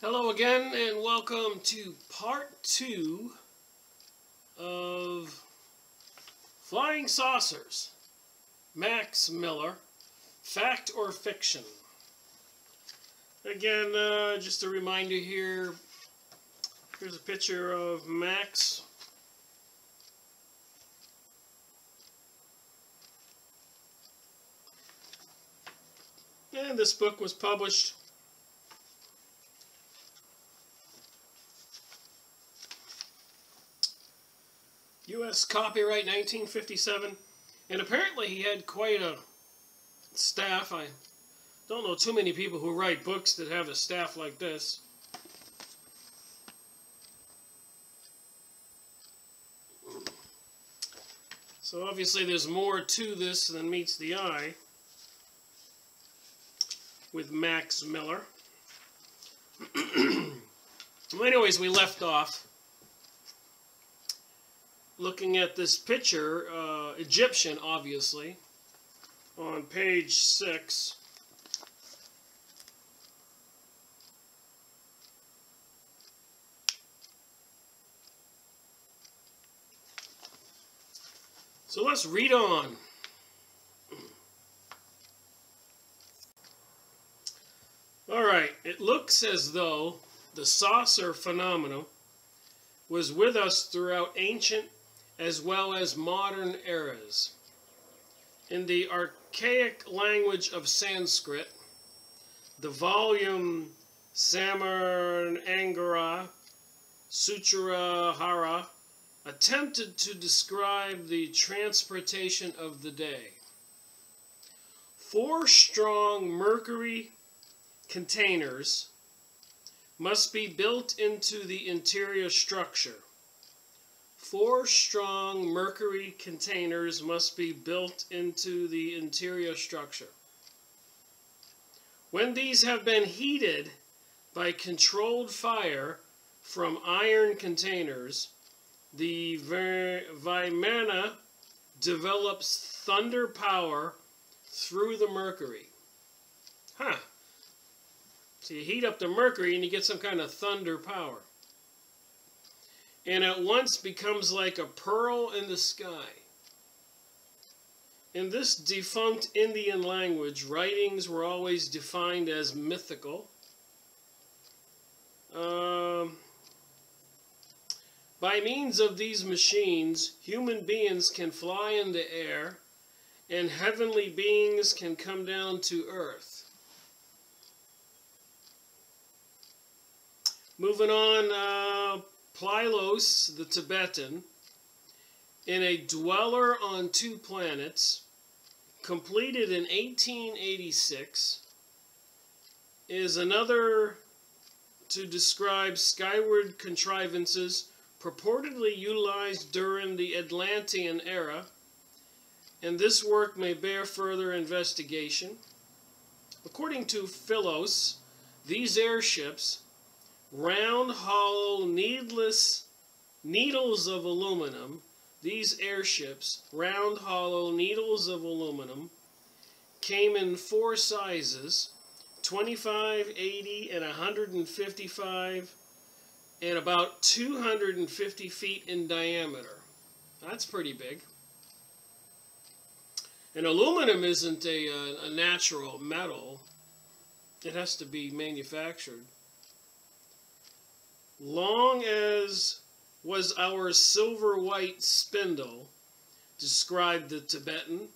Hello again, and welcome to part 2 of Flying Saucers. Max Miller, Fact or Fiction? Again, just a reminder here, here's a picture of Max. And this book was published U.S. copyright 1957, and apparently he had quite a staff. I don't know too many people who write books that have a staff like this. So obviously there's more to this than meets the eye with Max Miller. Well, anyways, we left off looking at this picture, Egyptian, obviously, on page 6. So let's read on. All right, it looks as though the saucer phenomenon was with us throughout ancient as well as modern eras. In the archaic language of Sanskrit, the volume Samarangara Sutrahara attempted to describe the transportation of the day. 4 strong mercury containers must be built into the interior structure. 4 strong mercury containers must be built into the interior structure. When these have been heated by controlled fire from iron containers, the Vimana develops thunder power through the mercury. So you heat up the mercury and you get some kind of thunder power. And at once becomes like a pearl in the sky. In this defunct Indian language, writings were always defined as mythical. By means of these machines, human beings can fly in the air, and heavenly beings can come down to earth. Moving on, Plylos, the Tibetan, in A Dweller on Two Planets, completed in 1886, is another to describe skyward contrivances purportedly utilized during the Atlantean era, and this work may bear further investigation. According to Philos, these airships, round, hollow, needles of aluminum, these airships, round, hollow, needles of aluminum, came in 4 sizes, 25, 80, and 155, and about 250 feet in diameter. That's pretty big. And aluminum isn't a natural metal. It has to be manufactured. Long as was our silver-white spindle, described the Tibetan,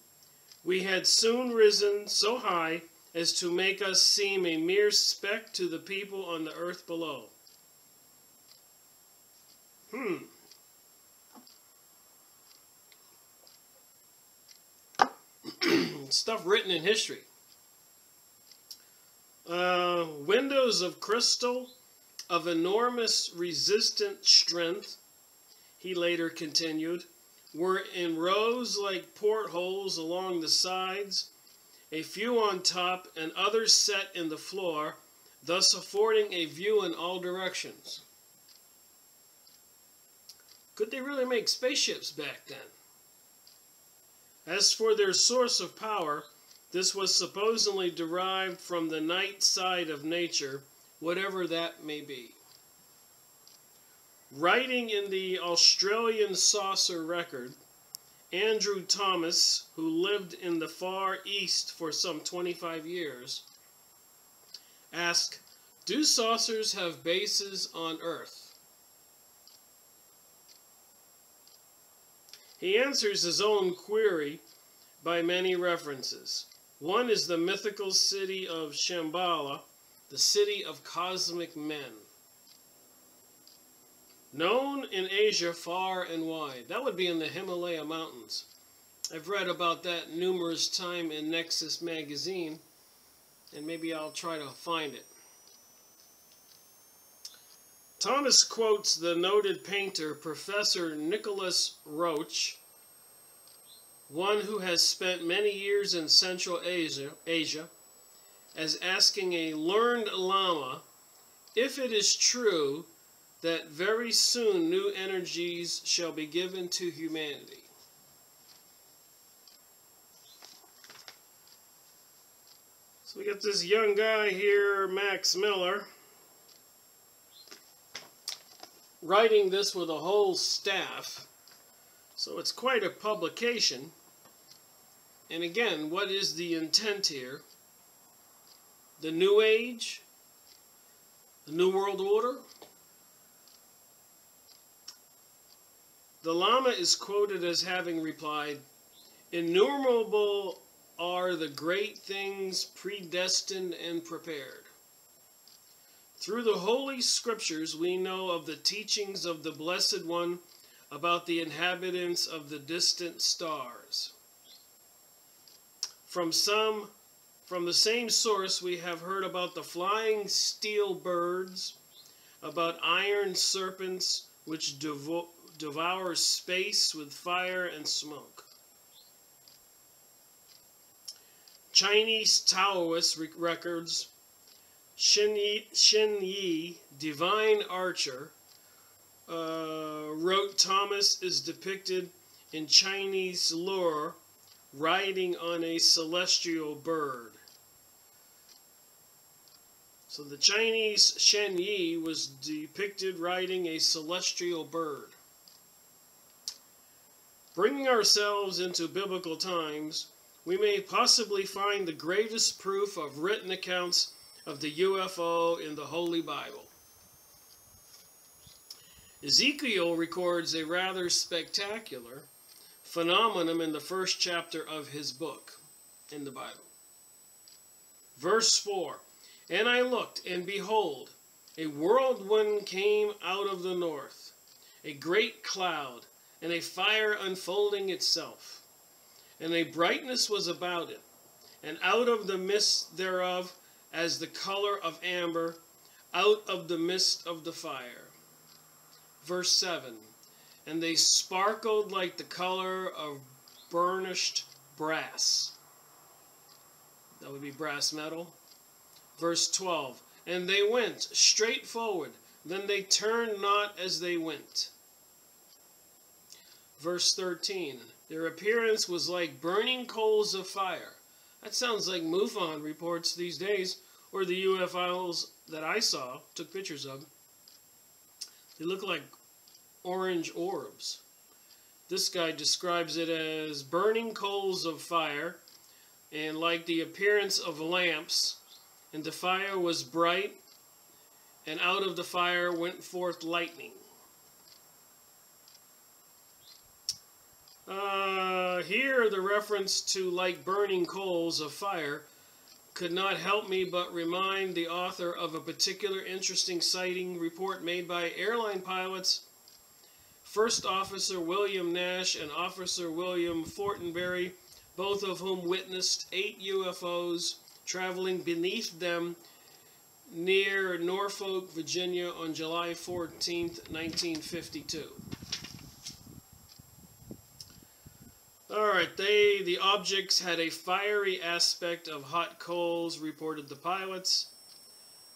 we had soon risen so high as to make us seem a mere speck to the people on the earth below. Stuff written in history. Windows of crystal of enormous resistant strength, he later continued, were in rows like portholes along the sides, a few on top and others set in the floor, thus affording a view in all directions. Could they really make spaceships back then? As for their source of power, this was supposedly derived from the night side of nature, whatever that may be. Writing in the Australian Saucer Record, Andrew Thomas, who lived in the Far East for some 25 years, asked, "Do saucers have bases on Earth?" He answers his own query by many references. One is the mythical city of Shambhala, the city of cosmic men, known in Asia far and wide. That would be in the Himalaya Mountains. I've read about that numerous times in Nexus magazine, and maybe I'll try to find it. Thomas quotes the noted painter Professor Nicholas Roche, one who has spent many years in Central Asia, as asking a learned Lama if it is true that very soon new energies shall be given to humanity. So we got this young guy here, Max Miller, writing this with a whole staff. So it's quite a publication. And again, what is the intent here? The New Age? The New World Order? The Lama is quoted as having replied, "Innumerable are the great things predestined and prepared. Through the Holy Scriptures we know of the teachings of the Blessed One about the inhabitants of the distant stars. From the same source we have heard about the flying steel birds, about iron serpents which devour space with fire and smoke. Chinese Taoist records, Shen Yi, divine archer, wrote Thomas is depicted in Chinese lore riding on a celestial bird. So the Chinese Shen Yi was depicted riding a celestial bird. Bringing ourselves into biblical times, we may possibly find the greatest proof of written accounts of the UFO in the Holy Bible. Ezekiel records a rather spectacular phenomenon in the first chapter of his book in the Bible. Verse 4, "And I looked, and behold, a whirlwind came out of the north, a great cloud, and a fire unfolding itself. And a brightness was about it, and out of the midst thereof, as the color of amber, out of the midst of the fire." Verse 7, "And they sparkled like the color of burnished brass." That would be brass metal. Verse 12, "And they went straight forward, then they turned not as they went." Verse 13, "Their appearance was like burning coals of fire." That sounds like MUFON reports these days, or the UFOs that I saw, took pictures of. They look like orange orbs. This guy describes it as burning coals of fire, and like the appearance of lamps, and the fire was bright, and out of the fire went forth lightning. Here, the reference to like burning coals of fire could not help me but remind the author of a particular interesting sighting report made by airline pilots, First Officer William Nash and Officer William Fortenberry, both of whom witnessed 8 UFOs traveling beneath them near Norfolk, Virginia on July 14th, 1952. Alright, the objects had a fiery aspect of hot coals, reported the pilots,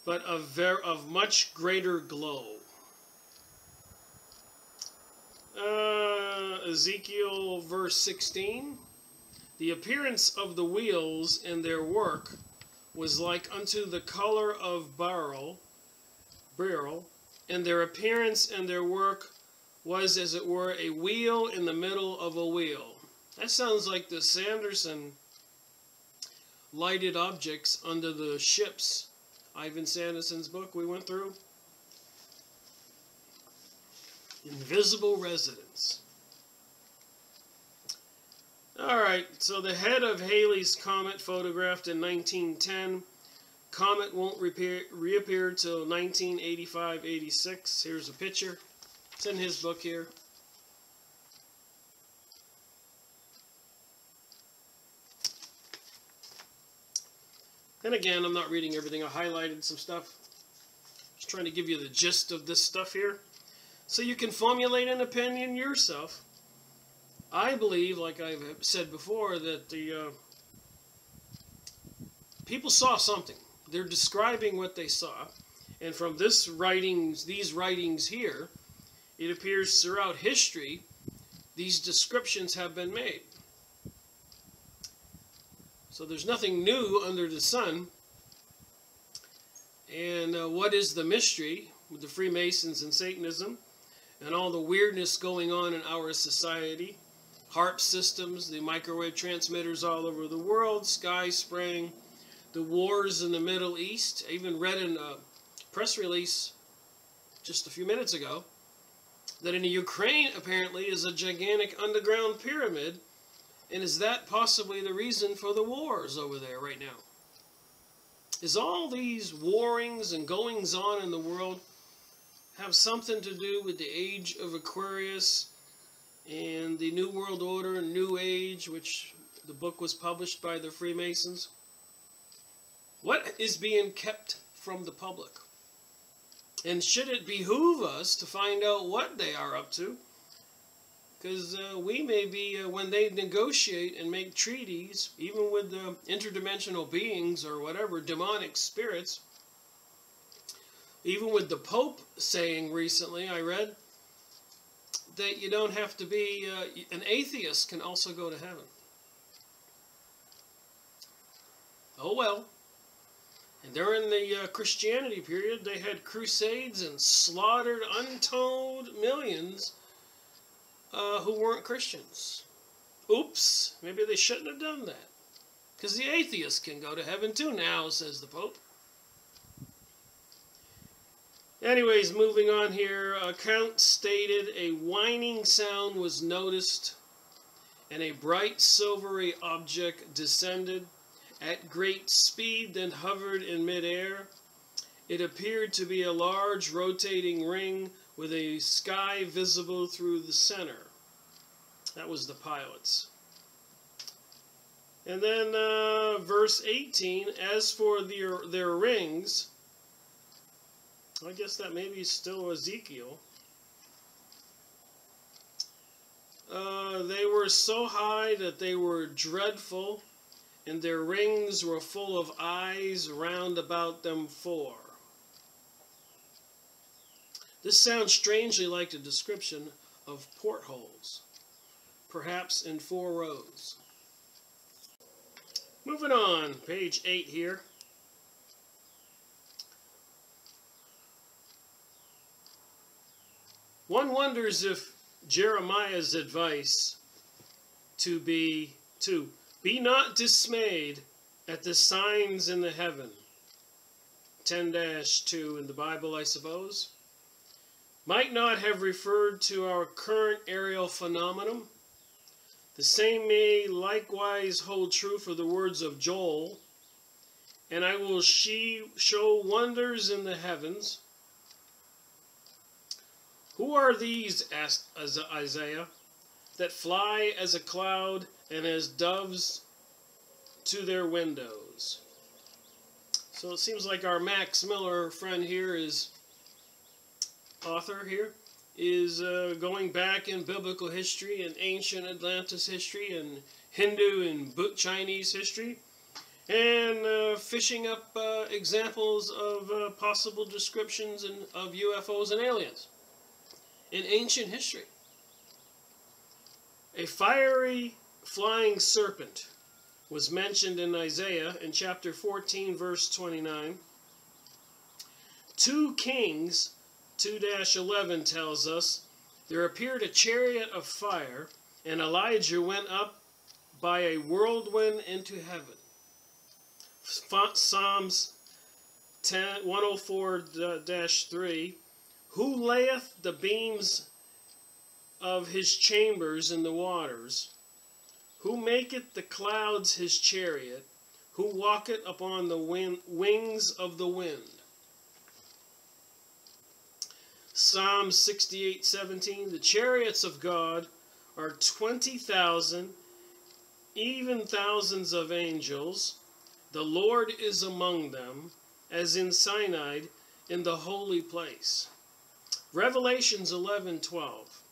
but of much greater glow. Ezekiel verse 16, "The appearance of the wheels and their work was like unto the color of beryl, barrel, and their appearance and their work was, as it were, a wheel in the middle of a wheel. That sounds like the Sanderson lighted objects under the ships, Ivan Sanderson's book we went through. Invisible residents. Alright, so the head of Halley's Comet photographed in 1910. Comet won't reappear till 1985-86. Here's a picture. It's in his book here. And again, I'm not reading everything. I highlighted some stuff. Just trying to give you the gist of this stuff here, so you can formulate an opinion yourself. I believe, like I've said before, that the people saw something. They're describing what they saw. And from these writings here, it appears throughout history, these descriptions have been made. So there's nothing new under the sun. And what is the mystery with the Freemasons and Satanism and all the weirdness going on in our society? HARP systems, the microwave transmitters all over the world, sky spraying, the wars in the Middle East. I even read in a press release just a few minutes ago that in the Ukraine apparently is a gigantic underground pyramid. And is that possibly the reason for the wars over there right now? Is all these warrings and goings on in the world have something to do with the age of Aquarius and the New World Order, New Age, which the book was published by the Freemasons? What is being kept from the public? And should it behoove us to find out what they are up to? Because we may be, when they negotiate and make treaties, even with interdimensional beings or whatever, demonic spirits, even with the Pope saying recently, I read, that you don't have to be, an atheist can also go to heaven. Oh well. And during the Christianity period, they had crusades and slaughtered untold millions who weren't Christians. Oops, maybe they shouldn't have done that. Because the atheists can go to heaven too now, says the Pope. Anyways, moving on here, accounts stated a whining sound was noticed and a bright silvery object descended at great speed, then hovered in midair. It appeared to be a large rotating ring with a sky visible through the center. That was the pilots. And then verse 18, as for their rings, I guess that may be still Ezekiel. They were so high that they were dreadful, and their rings were full of eyes round about them four. This sounds strangely like the description of portholes, perhaps in 4 rows. Moving on, page 8 here. One wonders if Jeremiah's advice to be not dismayed at the signs in the heaven, 10-2 in the Bible, I suppose, might not have referred to our current aerial phenomenon. The same may likewise hold true for the words of Joel, and I will show wonders in the heavens. Who are these, asked Isaiah, that fly as a cloud and as doves to their windows? So it seems like our Max Miller friend here author here, is going back in biblical history and ancient Atlantis history and Hindu and Chinese history, and fishing up examples of possible descriptions of UFOs and aliens in ancient history. A fiery flying serpent was mentioned in Isaiah in chapter 14, verse 29. 2 Kings 2-11 tells us, there appeared a chariot of fire, and Elijah went up by a whirlwind into heaven. Psalms 104-3, who layeth the beams of his chambers in the waters, who maketh the clouds his chariot, who walketh upon the wings of the wind. Psalm 68:17, the chariots of God are 20,000, even thousands of angels. The Lord is among them, as in Sinai, in the holy place. Revelations 11:12.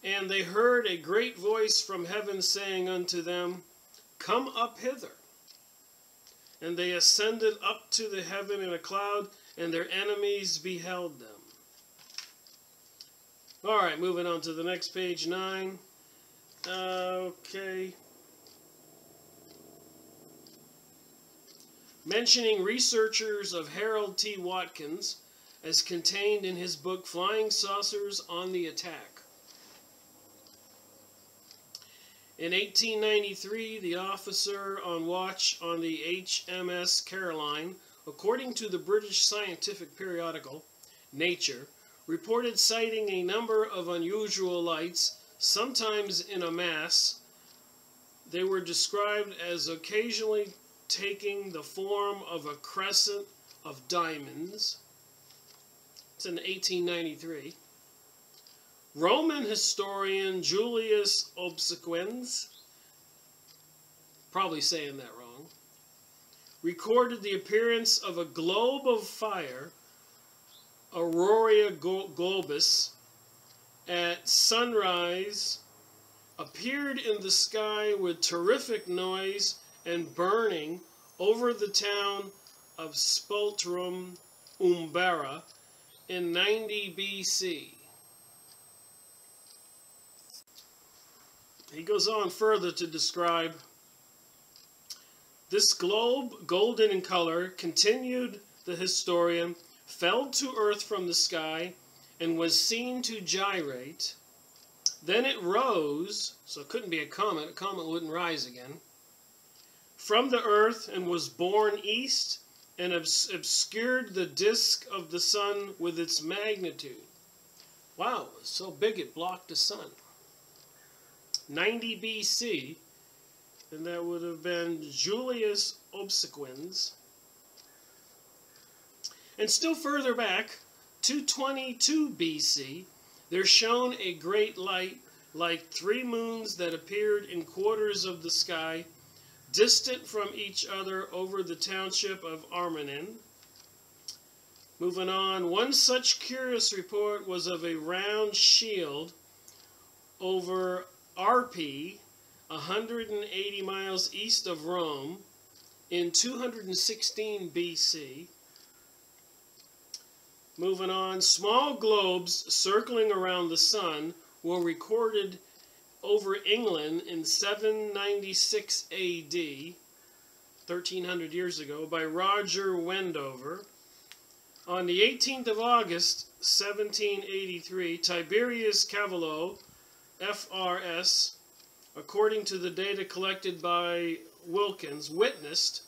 And they heard a great voice from heaven saying unto them, Come up hither. And they ascended up to the heaven in a cloud, and their enemies beheld them. All right, moving on to the next page, 9. Okay. Mentioning researchers of Harold T. Watkins as contained in his book Flying Saucers on the Attack. In 1893, the officer on watch on the HMS Caroline, according to the British scientific periodical Nature, reported sighting a number of unusual lights, sometimes in a mass. They were described as occasionally taking the form of a crescent of diamonds. It's in 1893. Roman historian Julius Obsequens, probably saying that wrong, recorded the appearance of a globe of fire, Aurora Globus, at sunrise, appeared in the sky with terrific noise and burning over the town of Spultrum Umbara in 90 BC. He goes on further to describe this globe, golden in color, continued the historian, fell to earth from the sky and was seen to gyrate. Then it rose, so it couldn't be a comet wouldn't rise again, from the earth and was borne east and obscured the disk of the sun with its magnitude. Wow, it was so big it blocked the sun. 90 BC, and that would have been Julius Obsequens. And still further back, 222 BC, there's shown a great light like 3 moons that appeared in quarters of the sky, distant from each other over the township of Armenin. Moving on, one such curious report was of a round shield over Arpi, 180 miles east of Rome, in 216 BC. Moving on, small globes circling around the sun were recorded over England in 796 AD, 1300 years ago, by Roger Wendover. On the 18th of August, 1783, Tiberius Cavallo, FRS, according to the data collected by Wilkins, witnessed,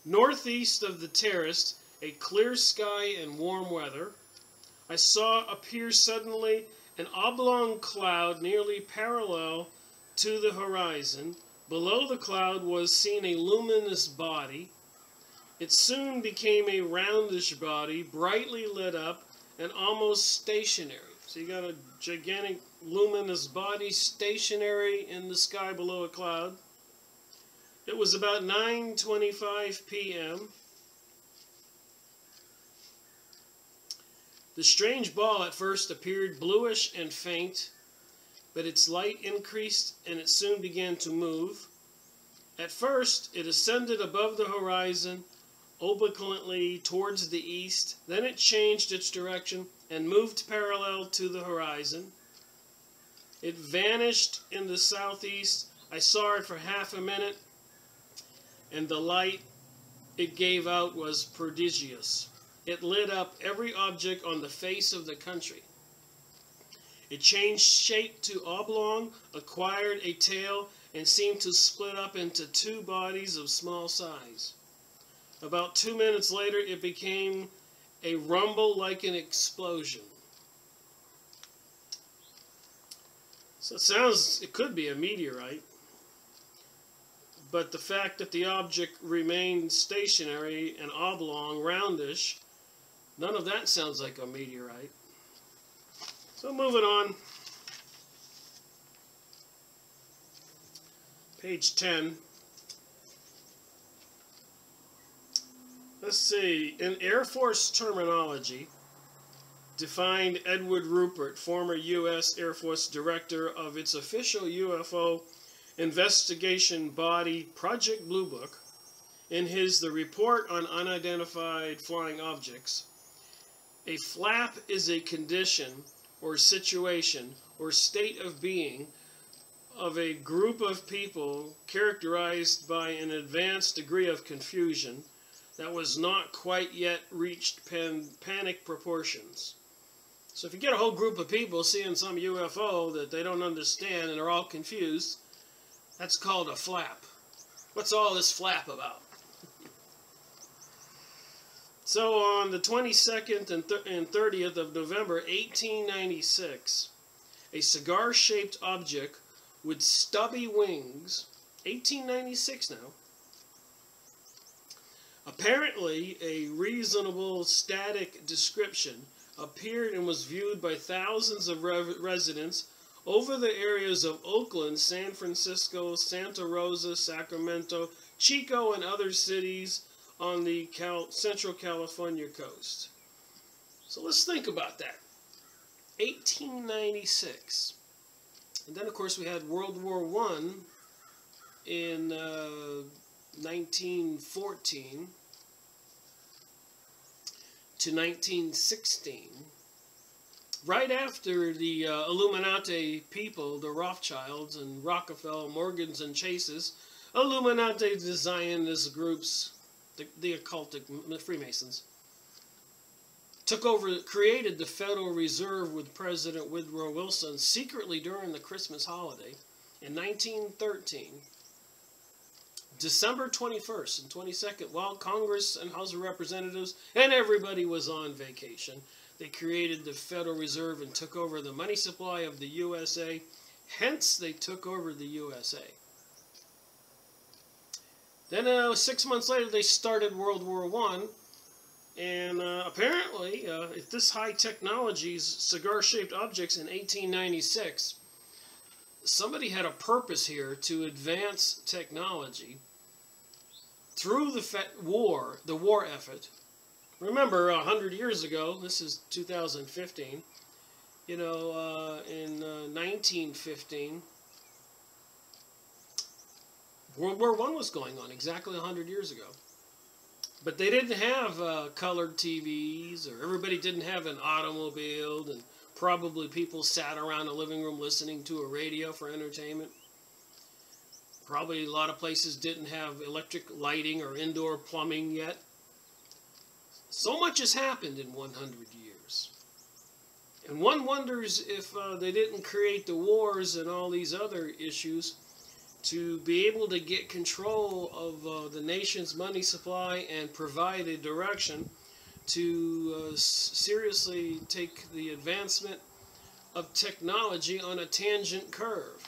northeast of the terrace, a clear sky and warm weather. I saw appear suddenly an oblong cloud nearly parallel to the horizon. Below the cloud was seen a luminous body. It soon became a roundish body, brightly lit up and almost stationary. So you got a gigantic luminous body stationary in the sky below a cloud. It was about 9:25 p.m. The strange ball at first appeared bluish and faint, but its light increased and it soon began to move. At first, it ascended above the horizon, obliquely towards the east. Then it changed its direction and moved parallel to the horizon. It vanished in the southeast. I saw it for half a minute, and the light it gave out was prodigious. It lit up every object on the face of the country. It changed shape to oblong, acquired a tail, and seemed to split up into two bodies of small size. About 2 minutes later, it became a rumble like an explosion. So it could be a meteorite, but the fact that the object remained stationary and oblong, roundish, none of that sounds like a meteorite. So moving on. Page 10. Let's see. In Air Force terminology, defined Edward Rupert, former U.S. Air Force director of its official UFO investigation body, Project Blue Book, in his The Report on Unidentified Flying Objects, a flap is a condition or situation or state of being of a group of people characterized by an advanced degree of confusion that was not quite yet reached panic proportions. So if you get a whole group of people seeing some UFO that they don't understand and are all confused, that's called a flap. What's all this flap about? So on the 22nd and 30th of November 1896, a cigar-shaped object with stubby wings, 1896 now, apparently a reasonable static description, appeared and was viewed by thousands of residents over the areas of Oakland, San Francisco, Santa Rosa, Sacramento, Chico, and other cities on the Central California coast. So let's think about that. 1896. And then, of course, we had World War I in 1914 to 1916. Right after the Illuminati people, the Rothschilds and Rockefeller, Morgans and Chases, Illuminati, the Zionist groups, the occultic Freemasons, took over, created the Federal Reserve with President Woodrow Wilson secretly during the Christmas holiday in 1913. December 21st and 22nd, while Congress and House of Representatives and everybody was on vacation, they created the Federal Reserve and took over the money supply of the USA. Hence, they took over the USA. Then 6 months later, they started World War I. And apparently, if this high technology's cigar-shaped objects in 1896, somebody had a purpose here to advance technology through the war effort. Remember, 100 years ago, this is 2015, in 1915, World War I was going on exactly 100 years ago. But they didn't have colored TVs, or everybody didn't have an automobile, and probably people sat around a living room listening to a radio for entertainment. Probably a lot of places didn't have electric lighting or indoor plumbing yet. So much has happened in 100 years. And one wonders if they didn't create the wars and all these other issues to be able to get control of the nation's money supply and provide a direction to seriously take the advancement of technology on a tangent curve.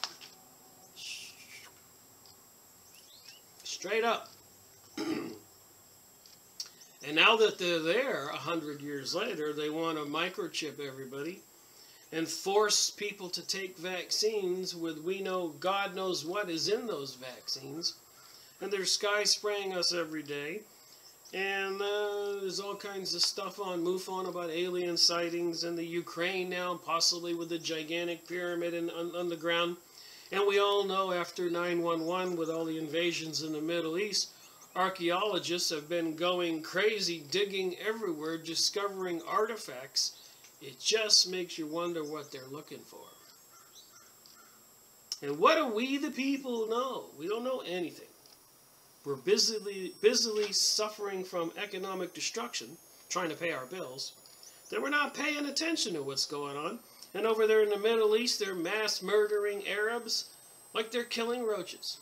Straight up. And now that they're there 100 years later, they want to microchip everybody and force people to take vaccines with we know God knows what is in those vaccines. And they're sky spraying us every day. And there's all kinds of stuff on MUFON about alien sightings in the Ukraine now, possibly with the gigantic pyramid on the ground. And we all know after 9/11, with all the invasions in the Middle East, archaeologists have been going crazy, digging everywhere, discovering artifacts. It just makes you wonder what they're looking for. And what do we, the people, know? We don't know anything. we're busily suffering from economic destruction, trying to pay our bills, then we're not paying attention to what's going on. And over there in the Middle East, they're mass murdering Arabs like they're killing roaches.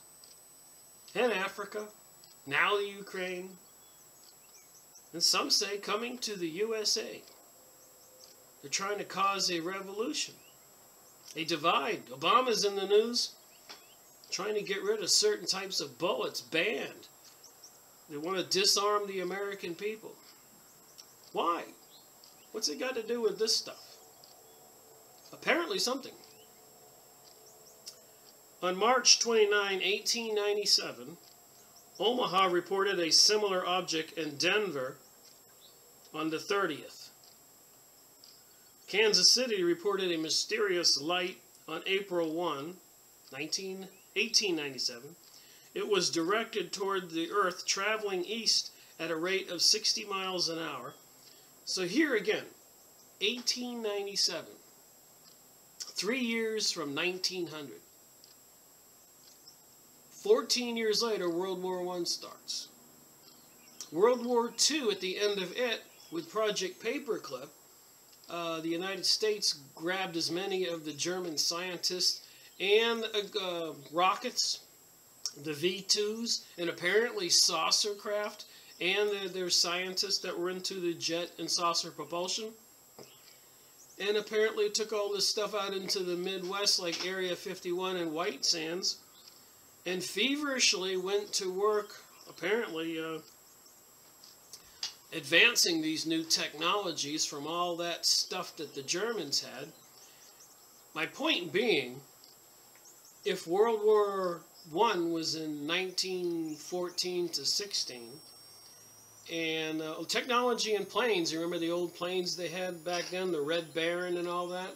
And Africa, now the Ukraine, and some say coming to the USA. They're trying to cause a revolution, a divide. Obama's in the news, trying to get rid of certain types of bullets, banned. They want to disarm the American people. Why? What's it got to do with this stuff? Apparently something. On March 29, 1897, Omaha reported a similar object in Denver on the 30th. Kansas City reported a mysterious light on April 1, 1897. It was directed toward the Earth, traveling east at a rate of 60 miles an hour. So here again, 1897, 3 years from 1900. 14 years later, World War I starts. World War II, at the end of it, with Project Paperclip, the United States grabbed as many of the German scientists and rockets, the V-2s, and apparently saucer craft, and their scientists that were into the jet and saucer propulsion. And apparently took all this stuff out into the Midwest, like Area 51 and White Sands, and feverishly went to work, apparently, advancing these new technologies from all that stuff that the Germans had. My point being, if World War I was in 1914 to 16, and technology in planes, you remember the old planes they had back then, the Red Baron and all that?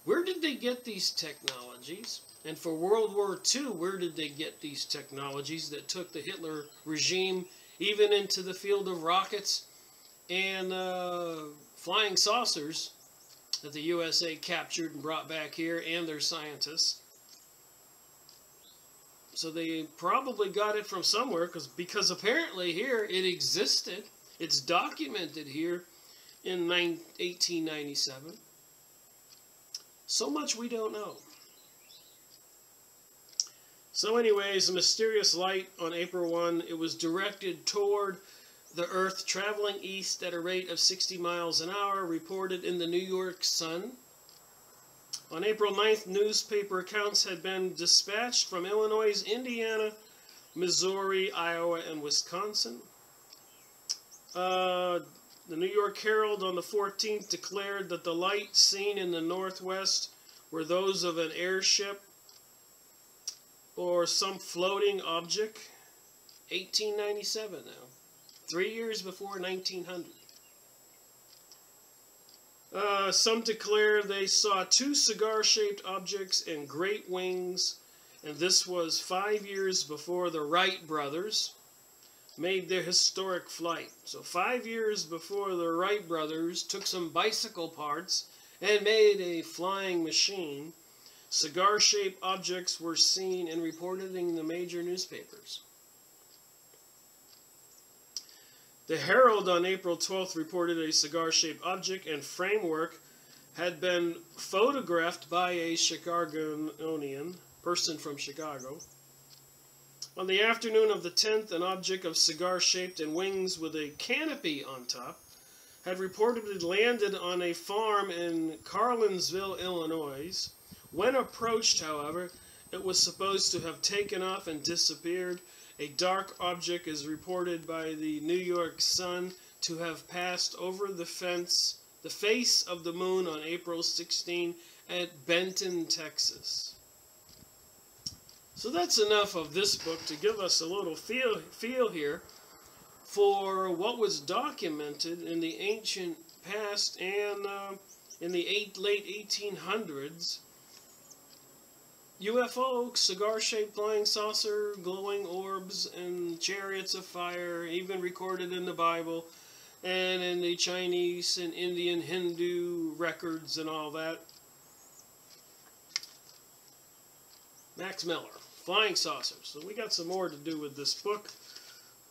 Where did they get these technologies? And for World War II, where did they get these technologies that took the Hitler regime even into the field of rockets and flying saucers that the USA captured and brought back here, and their scientists? So they probably got it from somewhere, because apparently here it existed. It's documented here in 1897. So much we don't know. So anyways, a mysterious light on April 1, it was directed toward the Earth, traveling east at a rate of 60 miles an hour, reported in the New York Sun. On April 9th, newspaper accounts had been dispatched from Illinois, Indiana, Missouri, Iowa, and Wisconsin. The New York Herald on the 14th declared that the lights seen in the northwest were those of an airship or some floating object. 1897 now. 3 years before 1900. Some declare they saw two cigar-shaped objects and great wings, and this was 5 years before the Wright brothers made their historic flight. So 5 years before the Wright brothers took some bicycle parts and made a flying machine, cigar-shaped objects were seen and reported in the major newspapers. The Herald on April 12th reported a cigar-shaped object and framework had been photographed by a Chicagoan person from Chicago. On the afternoon of the 10th, an object of cigar-shaped and wings with a canopy on top had reportedly landed on a farm in Carlinsville, Illinois. When approached, however, it was supposed to have taken off and disappeared. A dark object is reported by the New York Sun to have passed over the face of the moon on April 16 at Benton, Texas. So that's enough of this book to give us a little feel here for what was documented in the ancient past and in the late 1800s. UFO, cigar-shaped flying saucer, glowing orbs, and chariots of fire, even recorded in the Bible, and in the Chinese and Indian Hindu records and all that. Max Miller, flying saucers. So we got some more to do with this book,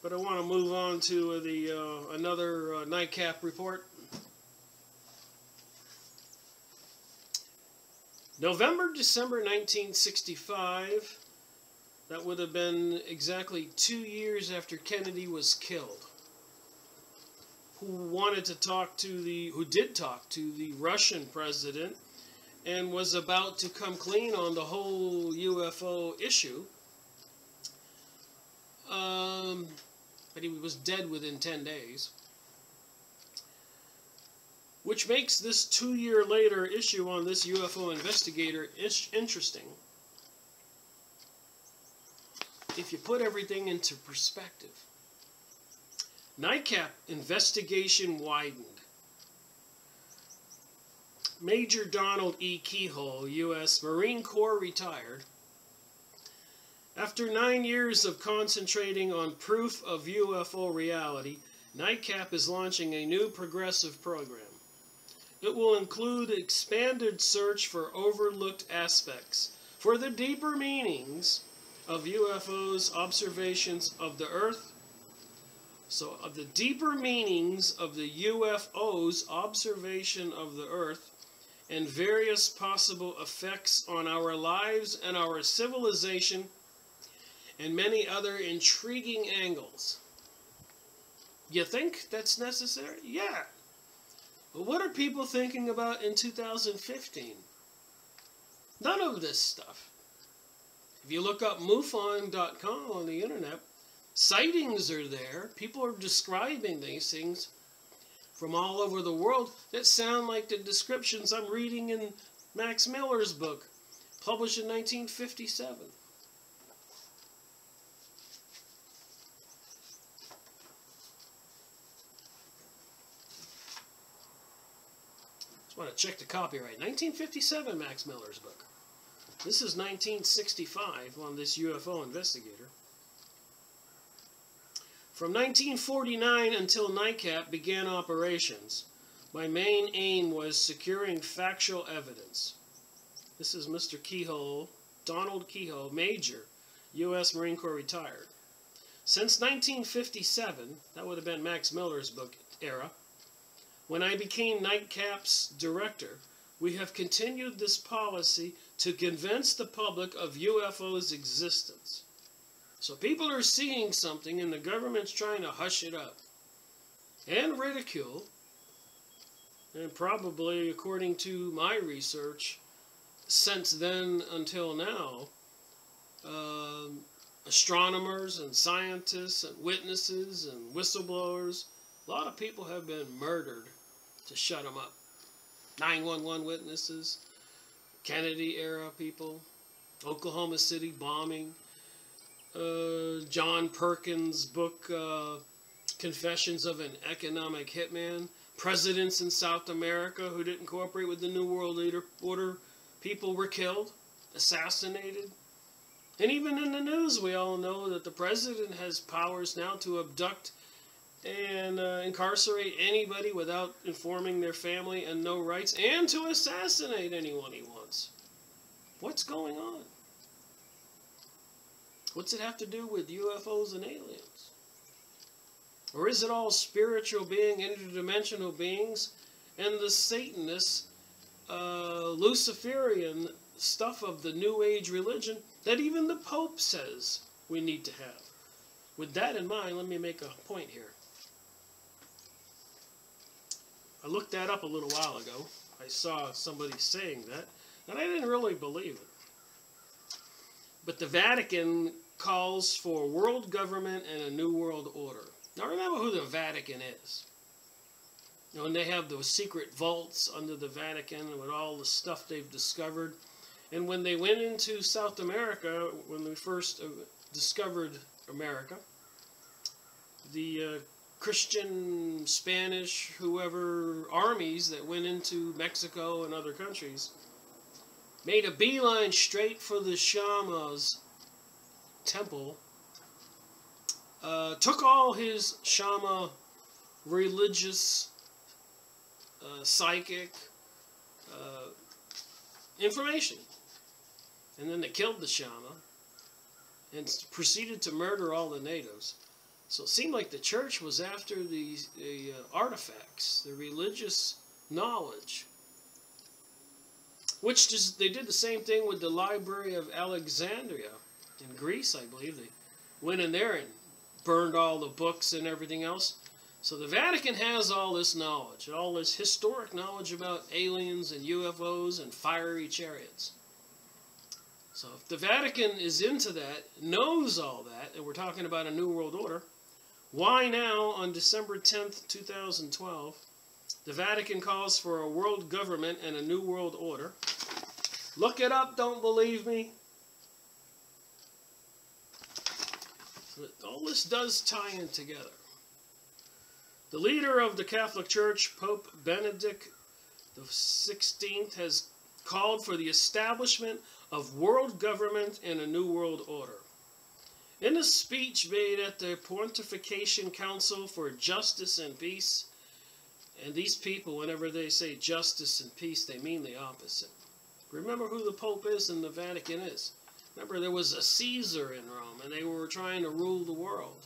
but I want to move on to the another nightcap report. November, December 1965. That would have been exactly 2 years after Kennedy was killed. Who did talk to the Russian president and was about to come clean on the whole UFO issue. But he was dead within 10 days. Which makes this 2 year later issue on this UFO investigator interesting. If you put everything into perspective. Nightcap investigation widened. Major Donald E. Keyhole, U.S. Marine Corps retired. After 9 years of concentrating on proof of UFO reality, Nightcap is launching a new progressive program. It will include expanded search for overlooked aspects, for the deeper meanings of UFOs, observations of the Earth. So, of the deeper meanings of the UFOs, observation of the Earth, and various possible effects on our lives and our civilization, and many other intriguing angles. You think that's necessary? Yeah. But what are people thinking about in 2015? None of this stuff. If you look up MUFON.com on the internet, sightings are there. People are describing these things from all over the world that sound like the descriptions I'm reading in Max Miller's book, published in 1957. Just want to check the copyright. 1957, Max Miller's book. This is 1965 on this UFO investigator. From 1949 until Nightcap began operations, my main aim was securing factual evidence. This is Mr. Keyhole, Donald Keyhole, Major, U.S. Marine Corps retired. Since 1957, that would have been Max Miller's book era, when I became Nightcap's director, we have continued this policy to convince the public of UFO's existence. So people are seeing something and the government's trying to hush it up and ridicule. And probably, according to my research, since then until now, astronomers and scientists and witnesses and whistleblowers, a lot of people have been murdered to shut them up. 911 witnesses, Kennedy-era people, Oklahoma City bombing, John Perkins' book, Confessions of an Economic Hitman, presidents in South America who didn't cooperate with the New World Order, people were killed, assassinated. And even in the news, we all know that the president has powers now to abduct and incarcerate anybody without informing their family and no rights, and to assassinate anyone he wants. What's going on? What's it have to do with UFOs and aliens? Or is it all spiritual being, interdimensional beings, and the Satanist, Luciferian stuff of the New Age religion that even the Pope says we need to have? With that in mind, let me make a point here. I looked that up a little while ago. I saw somebody saying that, and I didn't really believe it. But the Vatican calls for world government and a new world order. Now remember who the Vatican is. You know, and they have those secret vaults under the Vatican with all the stuff they've discovered. And when they went into South America, when we first discovered America, the Christian, Spanish, whoever armies that went into Mexico and other countries made a beeline straight for the Shama's temple, took all his Shama religious, psychic information, and then they killed the Shama, and proceeded to murder all the natives. So it seemed like the church was after the artifacts, the religious knowledge. They did the same thing with the Library of Alexandria in Greece, I believe. They went in there and burned all the books and everything else. So the Vatican has all this knowledge, all this historic knowledge about aliens and UFOs and fiery chariots. So if the Vatican is into that, knows all that, and we're talking about a New World Order, why now, on December 10th, 2012, the Vatican calls for a world government and a New World Order? Look it up, don't believe me. So all this does tie in together. The leader of the Catholic Church, Pope Benedict XVI, has called for the establishment of world government and a New World Order. In a speech made at the Pontification Council for Justice and Peace, and these people, whenever they say justice and peace, they mean the opposite. Remember who the Pope is and the Vatican is. Remember, there was a Caesar in Rome, and they were trying to rule the world.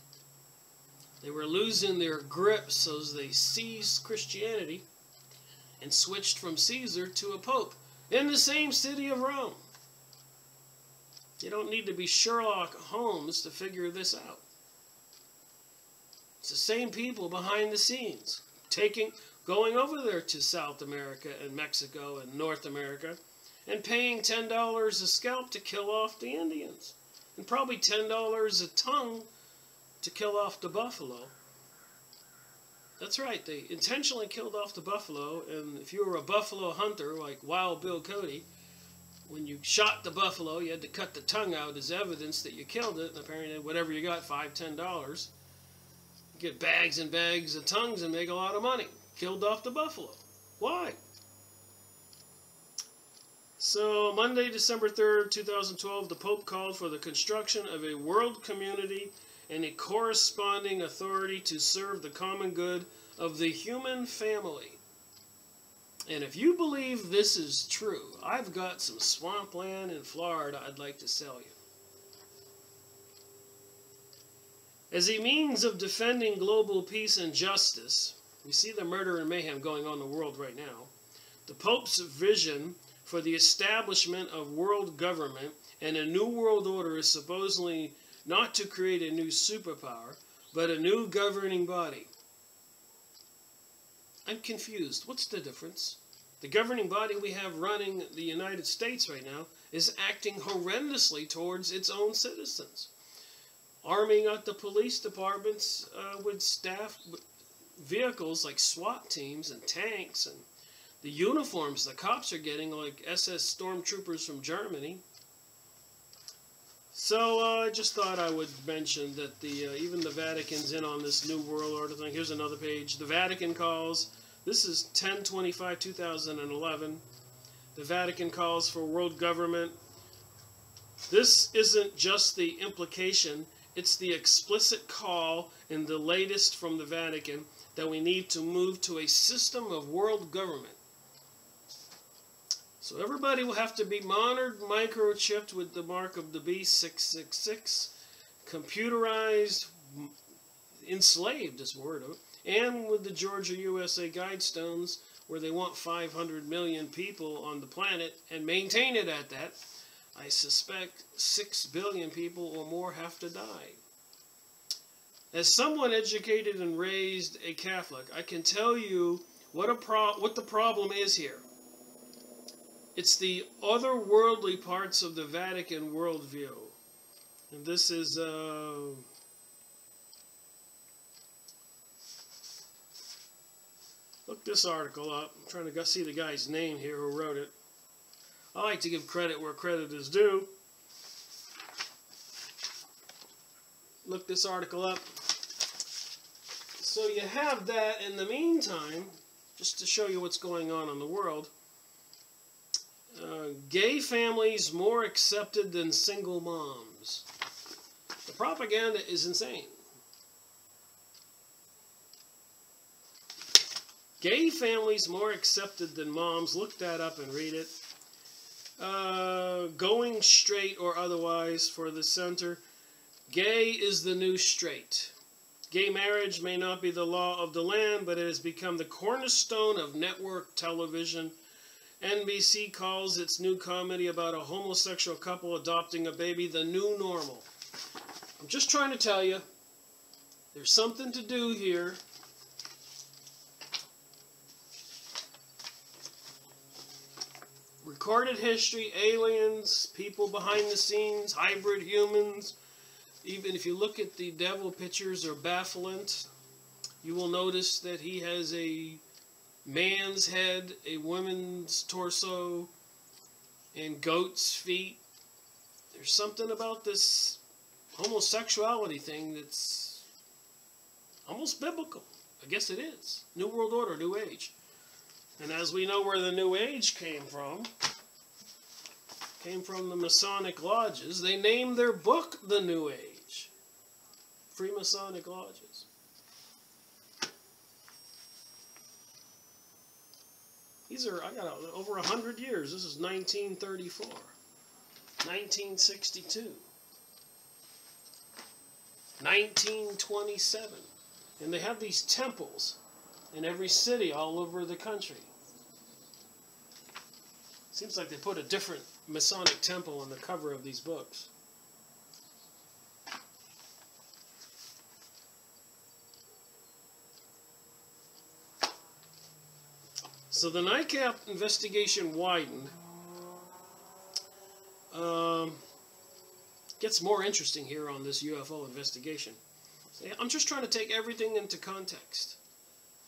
They were losing their grip, so they seized Christianity and switched from Caesar to a Pope in the same city of Rome. You don't need to be Sherlock Holmes to figure this out. It's the same people behind the scenes, going over there to South America and Mexico and North America and paying $10 a scalp to kill off the Indians, and probably $10 a tongue to kill off the buffalo. That's right, they intentionally killed off the buffalo, and if you were a buffalo hunter like Wild Bill Cody, when you shot the buffalo, you had to cut the tongue out as evidence that you killed it, and apparently whatever you got, $5, $10, you get bags and bags of tongues and make a lot of money. Killed off the buffalo. Why? So, Monday, December 3rd, 2012, the Pope called for the construction of a world community and a corresponding authority to serve the common good of the human family. And if you believe this is true, I've got some swampland in Florida I'd like to sell you. As a means of defending global peace and justice, we see the murder and mayhem going on in the world right now. The Pope's vision for the establishment of world government and a new world order is supposedly not to create a new superpower, but a new governing body. I'm confused. What's the difference? The governing body we have running the United States right now is acting horrendously towards its own citizens. Arming up the police departments with staff vehicles like SWAT teams and tanks, and the uniforms the cops are getting like SS stormtroopers from Germany. So I just thought I would mention that even the Vatican's in on this New World Order thing. Here's another page. The Vatican calls, this is 10/25/2011. The Vatican calls for world government. This isn't just the implication, it's the explicit call in the latest from the Vatican that we need to move to a system of world government. So everybody will have to be monitored, microchipped with the mark of the beast 666, computerized, enslaved is the word of it, and with the Georgia USA Guidestones, where they want 500 million people on the planet and maintain it at that. I suspect 6 billion people or more have to die. As someone educated and raised a Catholic, I can tell you what the problem is here. It's the otherworldly parts of the Vatican worldview. And this is, look this article up. I'm trying to see the guy's name here who wrote it. I like to give credit where credit is due. Look this article up. So you have that. In the meantime, just to show you what's going on in the world, gay families more accepted than single moms. The propaganda is insane. Gay families more accepted than moms. Look that up and read it. Going straight or otherwise for the center. Gay is the new straight. Gay marriage may not be the law of the land, but it has become the cornerstone of network television. NBC calls its new comedy about a homosexual couple adopting a baby the new normal. I'm just trying to tell you, there's something to do here. Recorded history, aliens, people behind the scenes, hybrid humans. Even if you look at the devil pictures are baffling. You will notice that he has a man's head, a woman's torso, and goat's feet. There's something about this homosexuality thing that's almost biblical. I guess it is. New World Order, New Age. And as we know where the New Age came from the Masonic lodges. They named their book The New Age. Freemasonic lodges. These are, I got over 100 years. This is 1934. 1962. 1927. And they have these temples in every city all over the country. Seems like they put a different Masonic temple on the cover of these books. So the nightcap investigation widened. Gets more interesting here on this UFO investigation. I'm just trying to take everything into context.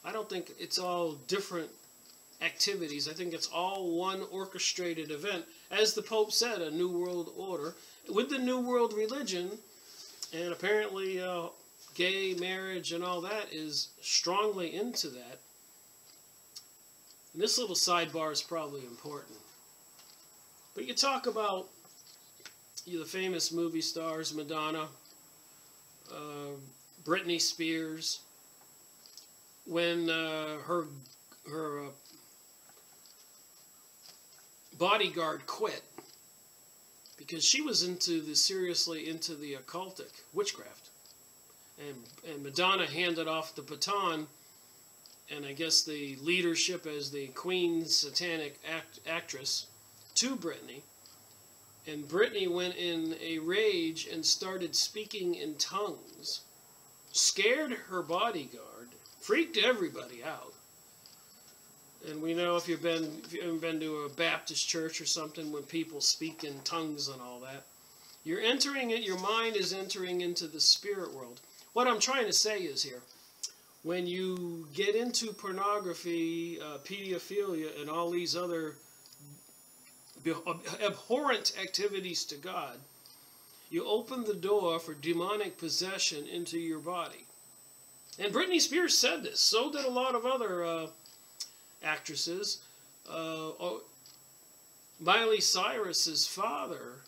I don't think it's all different activities. I think it's all one orchestrated event. As the Pope said, a New World Order. With the New World religion, and apparently gay marriage and all that is strongly into that. And this little sidebar is probably important. But you talk about the famous movie stars, Madonna, Britney Spears, when her bodyguard quit because she was seriously into the occultic witchcraft, and Madonna handed off the baton and I guess the leadership as the Queen Satanic actress to Britney, and Britney went in a rage and started speaking in tongues, scared her bodyguard, freaked everybody out. And we know if you haven't been to a Baptist church or something, when people speak in tongues and all that, you're entering it. Your mind is entering into the spirit world. What I'm trying to say is here, when you get into pornography, pedophilia, and all these other abhorrent activities to God, you open the door for demonic possession into your body. And Britney Spears said this. So did a lot of other actresses. Miley Cyrus's father,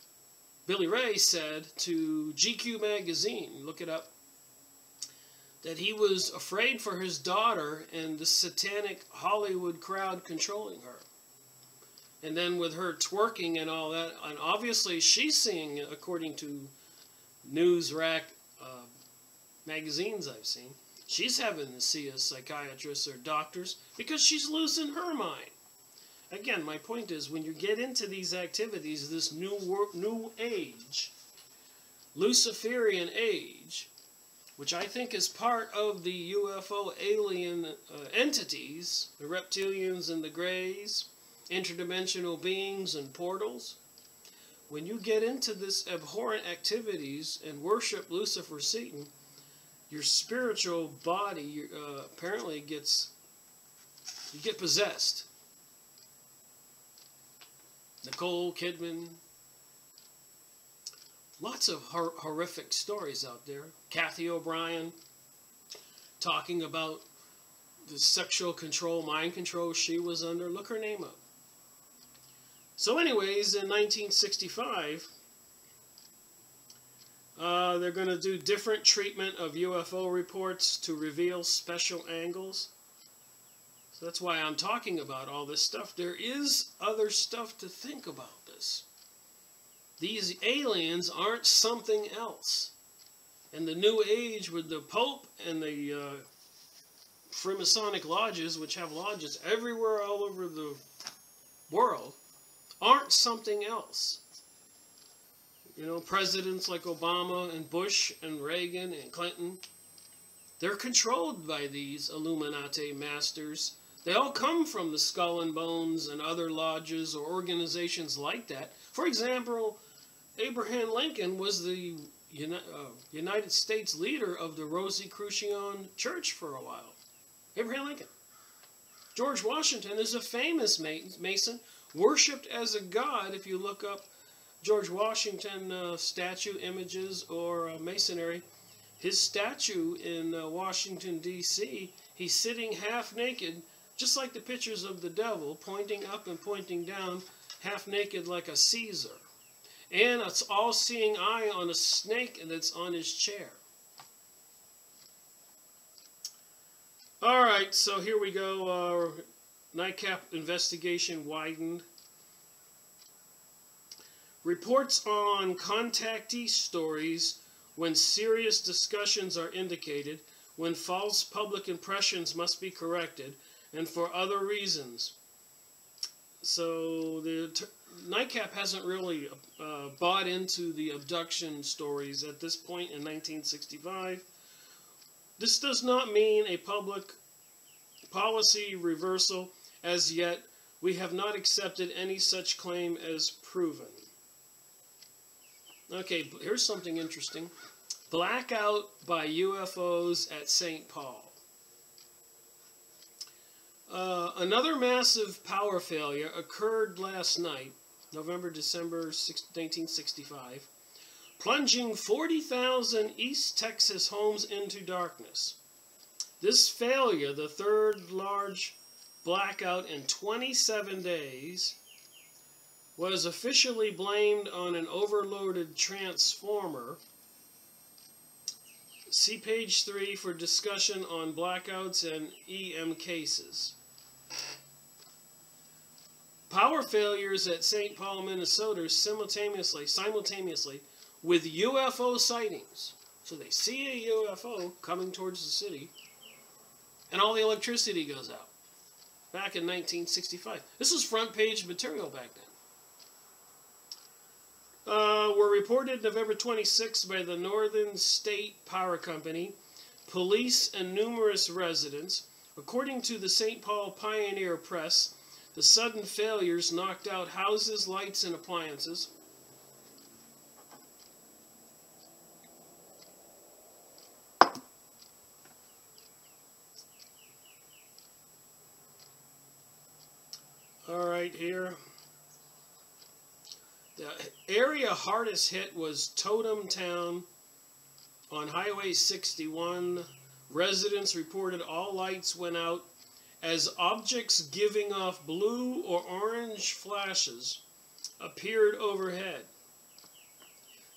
Billy Ray, said to GQ magazine, look it up, that he was afraid for his daughter and the satanic Hollywood crowd controlling her. And then with her twerking and all that, and obviously she's seeing, according to news rack magazines I've seen, she's having to see a psychiatrist or doctors because she's losing her mind. Again, my point is, when you get into these activities, this new age, Luciferian age, which I think is part of the UFO alien entities, the reptilians and the greys, interdimensional beings and portals, when you get into this abhorrent activities and worship Lucifer, Satan, your spiritual body apparently you get possessed. Nicole Kidman. Lots of horrific stories out there. Kathy O'Brien talking about the sexual control, mind control she was under. Look her name up. So anyways, in 1965, they're going to do different treatment of UFO reports to reveal special angles. So that's why I'm talking about all this stuff. There is other stuff to think about this. These aliens aren't something else. And the New Age with the Pope and the Freemasonic lodges, which have lodges everywhere all over the world, aren't something else. You know, presidents like Obama and Bush and Reagan and Clinton, they're controlled by these Illuminati masters. They all come from the Skull and Bones and other lodges or organizations like that. For example, Abraham Lincoln was the United States leader of the Rosicrucian Church for a while. Abraham Lincoln. George Washington is a famous Mason, worshipped as a god. If you look up George Washington statue images or Masonry, his statue in Washington, D.C., he's sitting half naked, just like the pictures of the devil, pointing up and pointing down, half naked like a Caesar. And it's all-seeing eye on a snake that's on his chair. All right, so here we go. Nightcap investigation widened. Reports on contactee stories when serious discussions are indicated, when false public impressions must be corrected, and for other reasons. So the Nightcap hasn't really bought into the abduction stories at this point in 1965. This does not mean a public policy reversal. As yet, we have not accepted any such claim as proven. Okay, here's something interesting. Blackout by UFOs at St. Paul. Another massive power failure occurred last night, December 1965, plunging 40,000 East Texas homes into darkness. This failure, the third large blackout in 27 days, was officially blamed on an overloaded transformer. See page 3 for discussion on blackouts and EM cases. Power failures at St. Paul, Minnesota simultaneously with UFO sightings. So they see a UFO coming towards the city, and all the electricity goes out. Back in 1965. This was front page material back then. Were reported November 26 by the Northern State Power Company, police, and numerous residents. According to the St. Paul Pioneer Press, the sudden failures knocked out houses, lights, and appliances. All right, here. The area hardest hit was Totem Town on Highway 61. Residents reported all lights went out as objects giving off blue or orange flashes appeared overhead.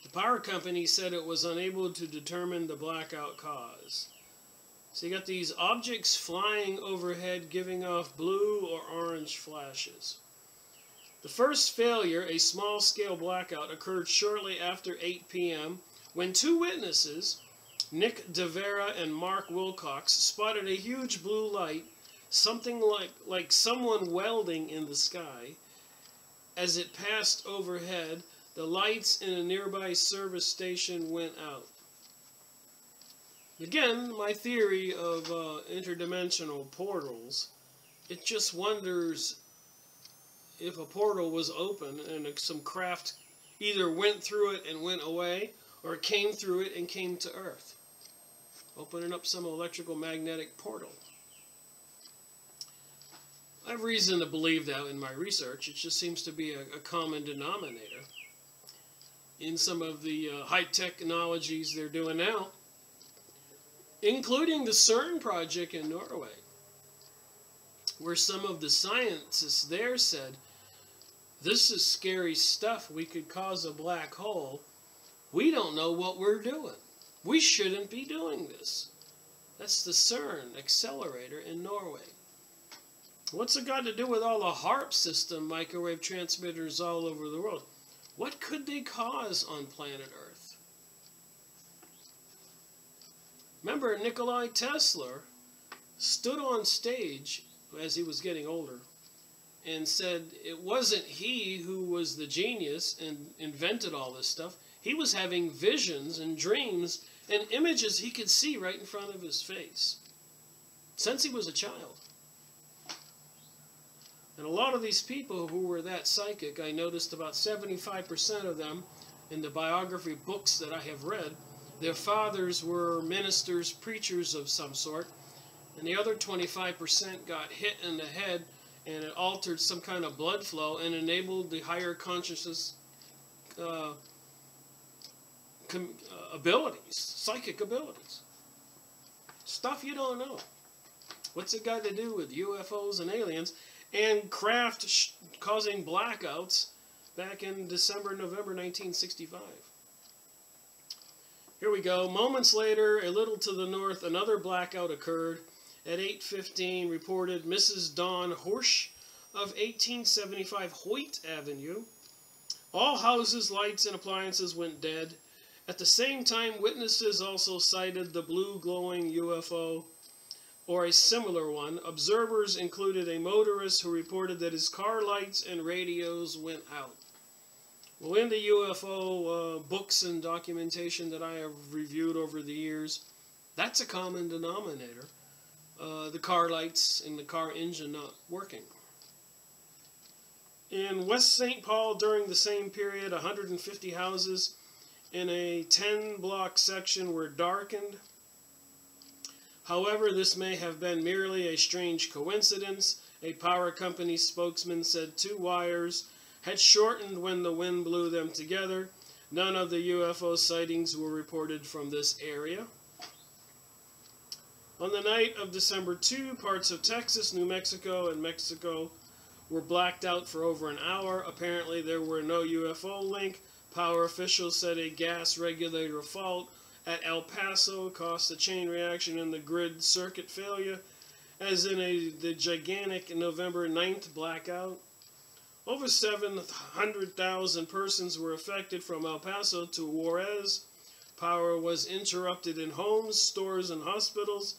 The power company said it was unable to determine the blackout cause. So you got these objects flying overhead giving off blue or orange flashes. The first failure, a small-scale blackout, occurred shortly after 8 p.m. when two witnesses, Nick DeVera and Mark Wilcox, spotted a huge blue light, something like someone welding in the sky. As it passed overhead, the lights in a nearby service station went out. Again, my theory of interdimensional portals, it just wonders if a portal was open and some craft either went through it and went away, or came through it and came to Earth, opening up some electrical magnetic portal. I have reason to believe that in my research. It just seems to be a common denominator in some of the high technologies they're doing now, including the CERN project in Norway, where some of the scientists there said, this is scary stuff. We could cause a black hole. We don't know what we're doing. We shouldn't be doing this. That's the CERN accelerator in Norway. What's it got to do with all the HARP system microwave transmitters all over the world? What could they cause on planet Earth? Remember, Nikola Tesla stood on stage as he was getting older and said it wasn't he who was the genius and invented all this stuff. He was having visions and dreams and images he could see right in front of his face since he was a child. And a lot of these people who were that psychic, I noticed about 75% of them in the biography books that I have read, their fathers were ministers, preachers of some sort, and the other 25% got hit in the head and it altered some kind of blood flow and enabled the higher consciousness abilities, psychic abilities. Stuff you don't know. What's it got to do with UFOs and aliens and craft causing blackouts back in December, November 1965? Here we go. Moments later, a little to the north, another blackout occurred. At 8:15, reported Mrs. Dawn Horsch of 1875 Hoyt Avenue. All houses, lights, and appliances went dead. At the same time, witnesses also cited the blue glowing UFO or a similar one. Observers included a motorist who reported that his car lights and radios went out. Well, in the UFO books and documentation that I have reviewed over the years, that's a common denominator. The car lights and the car engine not working. In West St. Paul during the same period, 150 houses in a 10-block section were darkened. However, this may have been merely a strange coincidence. A power company spokesman said 2 wires had shortened when the wind blew them together. None of the UFO sightings were reported from this area. On the night of December 2, parts of Texas, New Mexico, and Mexico were blacked out for over an hour. Apparently, there were no UFO link. Power officials said a gas regulator fault at El Paso caused a chain reaction in the grid circuit failure, as in the gigantic November 9th blackout. Over 700,000 persons were affected from El Paso to Juarez. Power was interrupted in homes, stores, and hospitals,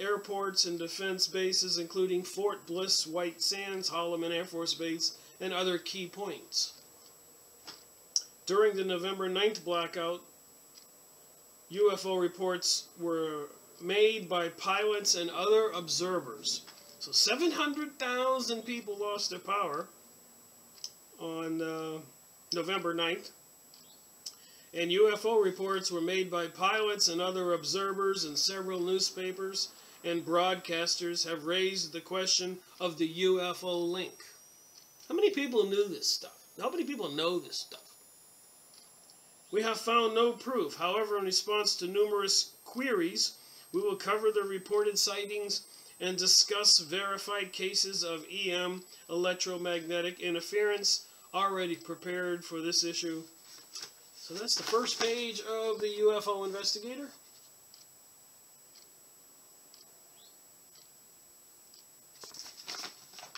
airports and defense bases, including Fort Bliss, White Sands, Holloman Air Force Base, and other key points. During the November 9th blackout, UFO reports were made by pilots and other observers. So 700,000 people lost their power on November 9th. And UFO reports were made by pilots and other observers, and several newspapers and broadcasters have raised the question of the UFO link. How many people knew this stuff? How many people know this stuff? We have found no proof. However, in response to numerous queries, we will cover the reported sightings and discuss verified cases of EM, electromagnetic interference, already prepared for this issue. So that's the first page of the UFO Investigator.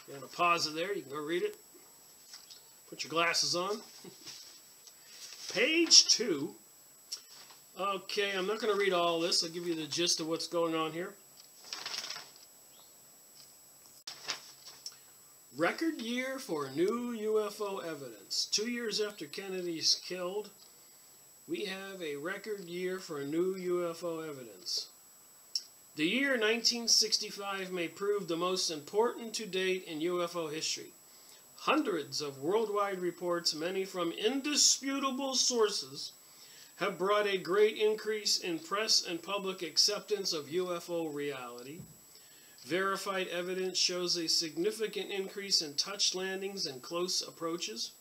You want to pause it there, you can go read it. Put your glasses on. Page 2. Okay, I'm not going to read all this. I'll give you the gist of what's going on here. Record year for new UFO evidence. 2 years after Kennedy's killed, we have a record year for new UFO evidence. The year 1965 may prove the most important to date in UFO history. Hundreds of worldwide reports, many from indisputable sources, have brought a great increase in press and public acceptance of UFO reality. Verified evidence shows a significant increase in touch landings and close approaches.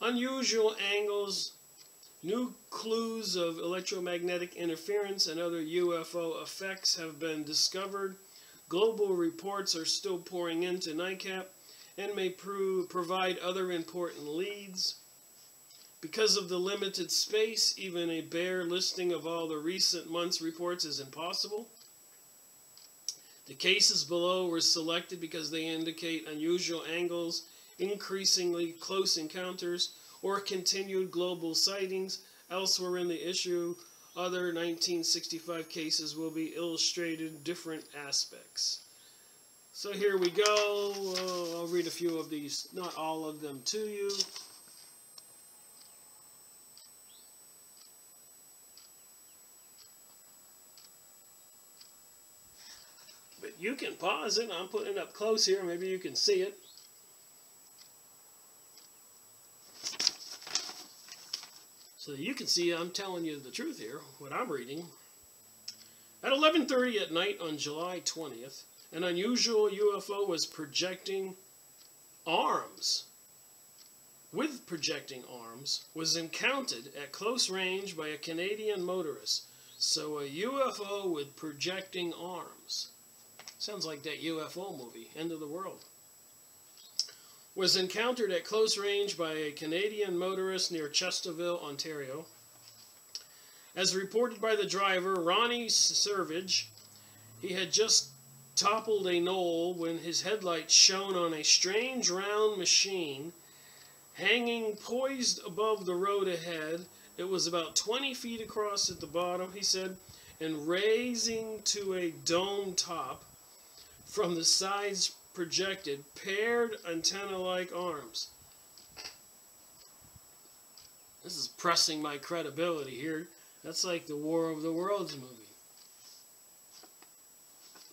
Unusual angles, new clues of electromagnetic interference and other UFO effects have been discovered. Global reports are still pouring into NICAP and may provide other important leads. Because of the limited space, even a bare listing of all the recent months' reports is impossible. The cases below were selected because they indicate unusual angles, increasingly close encounters, or continued global sightings. Elsewhere in the issue other 1965 cases will be illustrated different aspects. So here we go. I'll read a few of these, not all of them, to you. But you can pause it. I'm putting it up close here. Maybe you can see it. So you can see I'm telling you the truth here, what I'm reading. At 11:30 at night on July 20th, an unusual UFO was projecting arms. With projecting arms, was encountered at close range by a Canadian motorist. So a UFO with projecting arms. Sounds like that UFO movie, End of the World. Was encountered at close range by a Canadian motorist near Chesterville, Ontario. As reported by the driver, Ronnie Servage, he had just toppled a knoll when his headlights shone on a strange round machine hanging poised above the road ahead. It was about 20 feet across at the bottom, he said, and raising to a dome top. From the sides projected paired antenna-like arms. This is pressing my credibility here. That's like the War of the Worlds movie.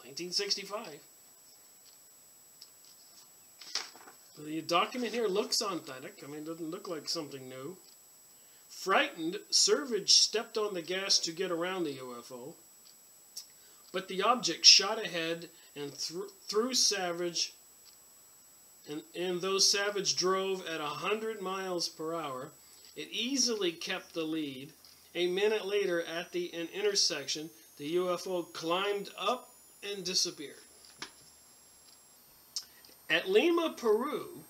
1965. The document here looks authentic. I mean, it doesn't look like something new. Frightened, Servage stepped on the gas to get around the UFO, but the object shot ahead and through Savage, and though Savage drove at 100 miles per hour, it easily kept the lead. A minute later, at an intersection, the UFO climbed up and disappeared. At Lima, Peru,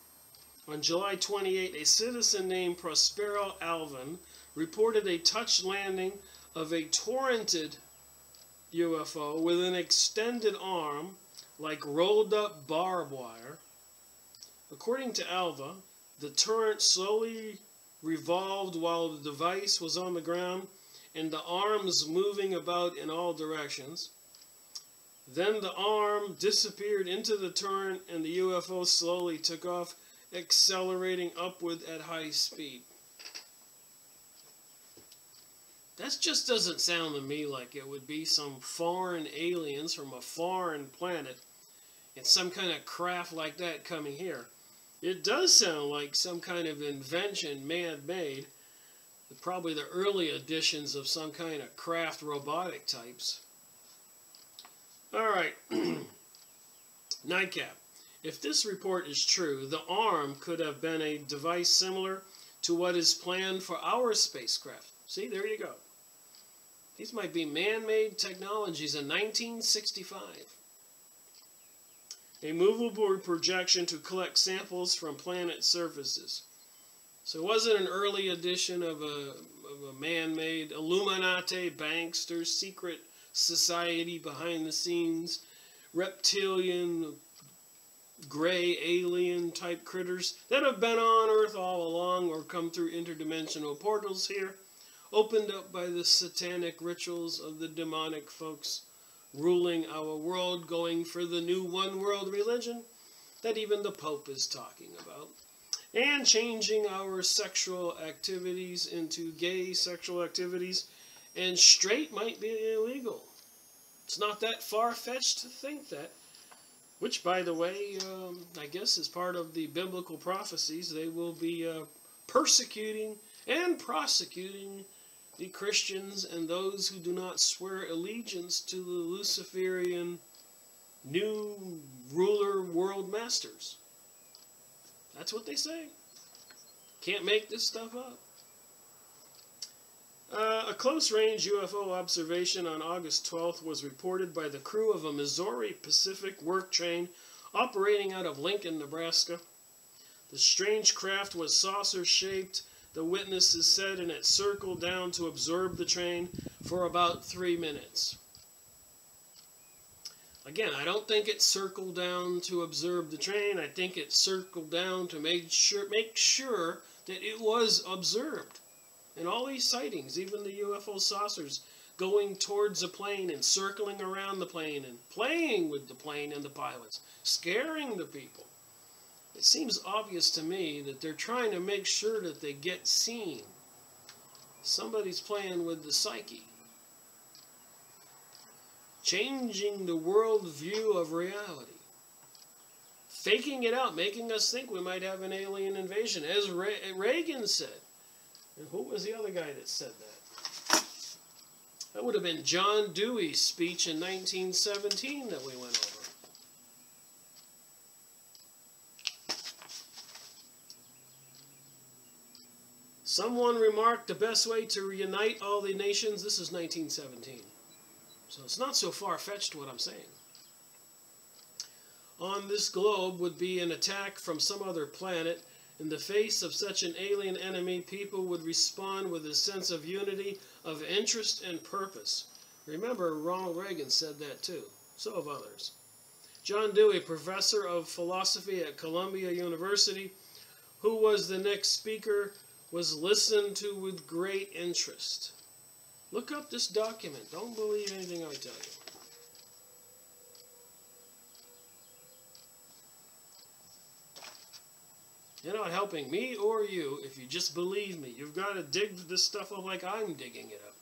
on July 28, a citizen named Prospero Alvin reported a touch landing of a torrented UFO with an extended arm like rolled up barbed wire. According to Alva, the turret slowly revolved while the device was on the ground and the arms moving about in all directions. Then the arm disappeared into the turret and the UFO slowly took off, accelerating upward at high speed. That just doesn't sound to me like it would be some foreign aliens from a foreign planet and some kind of craft like that coming here. It does sound like some kind of invention man-made, probably the early editions of some kind of craft robotic types. Alright, Nightcap. If this report is true, the arm could have been a device similar to what is planned for our spacecraft. See, there you go. These might be man-made technologies in 1965. A movable projection to collect samples from planet surfaces. So it wasn't an early edition of a man-made Illuminati bankster secret society behind the scenes, reptilian, gray alien type critters that have been on Earth all along or come through interdimensional portals here, opened up by the satanic rituals of the demonic folks ruling our world, going for the new one world religion that even the Pope is talking about, and changing our sexual activities into gay sexual activities, and straight might be illegal. It's not that far-fetched to think that, which, by the way, I guess is part of the biblical prophecies. They will be persecuting and prosecuting the Christians and those who do not swear allegiance to the Luciferian new ruler world masters. That's what they say. Can't make this stuff up. A close-range UFO observation on August 12th was reported by the crew of a Missouri Pacific work train operating out of Lincoln, Nebraska. The strange craft was saucer-shaped, the witnesses said, and it circled down to observe the train for about 3 minutes. Again, I don't think it circled down to observe the train. I think it circled down to make sure that it was observed. And all these sightings, even the UFO saucers going towards the plane and circling around the plane and playing with the plane and the pilots, scaring the people. It seems obvious to me that they're trying to make sure that they get seen. Somebody's playing with the psyche. Changing the world view of reality. Faking it out, making us think we might have an alien invasion, as Reagan said. And who was the other guy that said that? That would have been John Dewey's speech in 1917 that we went over. Someone remarked the best way to reunite all the nations, this is 1917. So it's not so far-fetched what I'm saying. On this globe would be an attack from some other planet. In the face of such an alien enemy, people would respond with a sense of unity, of interest and purpose. Remember, Ronald Reagan said that too. So have others. John Dewey, professor of philosophy at Columbia University, who was the next speaker, was listened to with great interest. Look up this document. Don't believe anything I tell you. You're not helping me or you if you just believe me. You've got to dig this stuff up like I'm digging it up.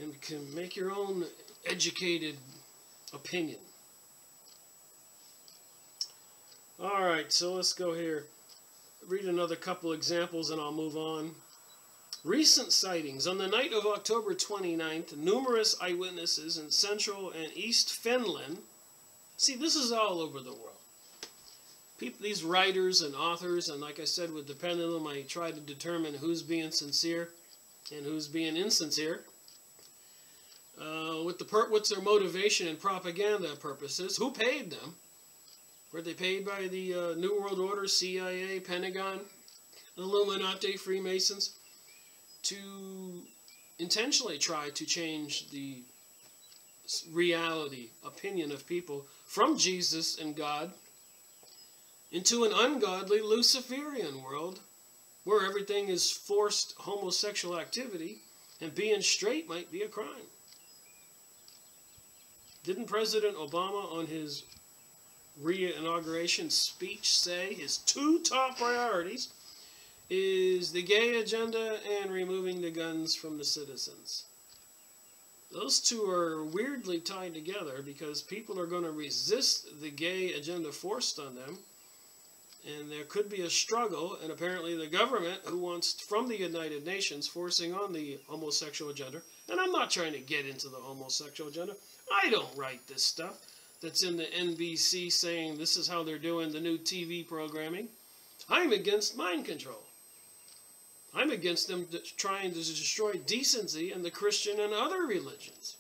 And can make your own educated opinion. Alright, so let's go here. Read another couple examples and I'll move on. Recent sightings. On the night of October 29th, numerous eyewitnesses in central and east Finland. See, this is all over the world. People, these writers and authors, and like I said, with the pendulum, I try to determine who's being sincere and who's being insincere. What's their motivation and propaganda purposes? Who paid them? Were they paid by the New World Order, CIA, Pentagon, Illuminati, Freemasons, to intentionally try to change the reality, opinion of people from Jesus and God into an ungodly Luciferian world where everything is forced homosexual activity and being straight might be a crime? Didn't President Obama on his re-inauguration speech say his two top priorities is the gay agenda and removing the guns from the citizens? Those two are weirdly tied together because people are going to resist the gay agenda forced on them. And there could be a struggle, and apparently the government, who wants, from the United Nations, forcing on the homosexual agenda. And I'm not trying to get into the homosexual agenda. I don't write this stuff that's in the NBC saying this is how they're doing the new TV programming. I'm against mind control. I'm against them trying to destroy decency in the Christian and other religions.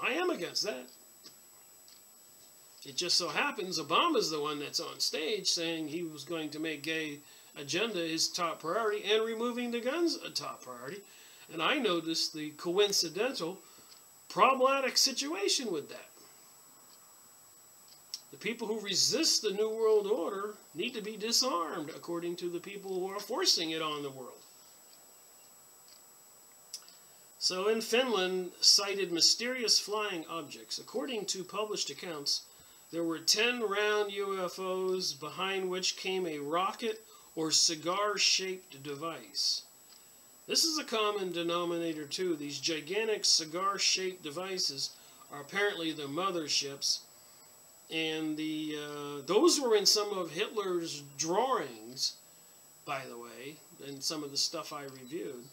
I am against that. It just so happens Obama's the one that's on stage saying he was going to make gay agenda his top priority and removing the guns a top priority. And I noticed the coincidental problematic situation with that. The people who resist the New World Order need to be disarmed, according to the people who are forcing it on the world. So in Finland, cited mysterious flying objects. According to published accounts, there were 10 round UFOs behind which came a rocket or cigar-shaped device. This is a common denominator too. These gigantic cigar-shaped devices are apparently the motherships, and those were in some of Hitler's drawings, by the way, and some of the stuff I reviewed.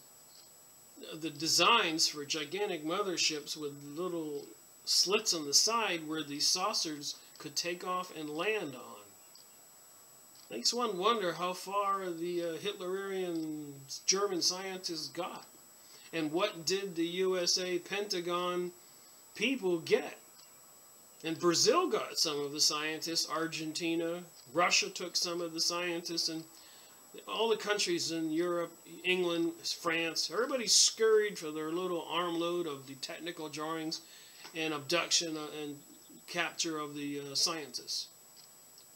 The designs for gigantic motherships with little slits on the side where the saucers could take off and land on. Makes one wonder how far the Hitlerian German scientists got. And what did the USA Pentagon people get? And Brazil got some of the scientists, Argentina, Russia took some of the scientists, and all the countries in Europe, England, France, everybody scurried for their little armload of the technical drawings and abduction and capture of the scientists.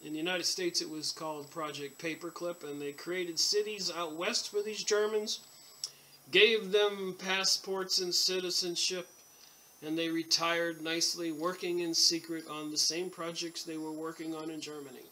In the United States, it was called Project Paperclip, and they created cities out west for these Germans, gave them passports and citizenship, and they retired nicely, working in secret on the same projects they were working on in Germany.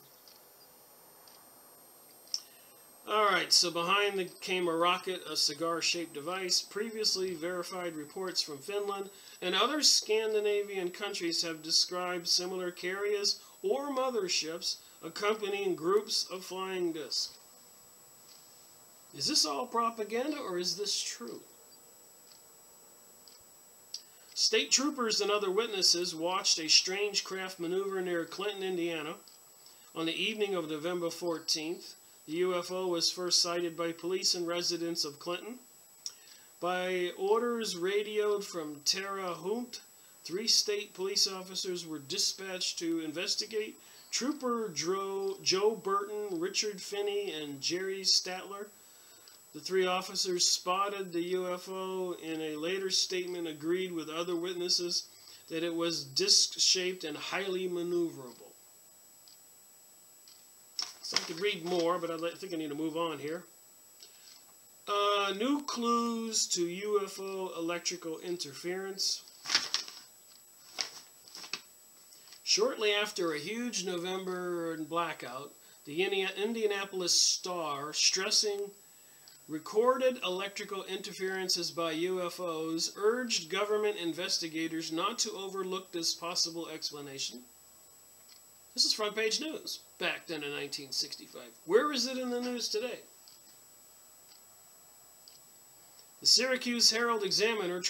Alright, so behind came a rocket, a cigar-shaped device. Previously verified reports from Finland and other Scandinavian countries have described similar carriers or motherships accompanying groups of flying discs. Is this all propaganda, or is this true? State troopers and other witnesses watched a strange craft maneuver near Clinton, Indiana. On the evening of November 14th, the UFO was first sighted by police and residents of Clinton. By orders radioed from Terre Haute, 3 state police officers were dispatched to investigate. Trooper Joe Burton, Richard Finney, and Jerry Statler. The 3 officers spotted the UFO. In a later statement, agreed with other witnesses that it was disc-shaped and highly maneuverable. So I could read more, but I think I need to move on here. New clues to UFO electrical interference. Shortly after a huge November blackout, the Indianapolis Star, stressing recorded electrical interferences by UFOs, urged government investigators not to overlook this possible explanation. This is front page news back then in 1965. Where is it in the news today? The Syracuse Herald-Examiner,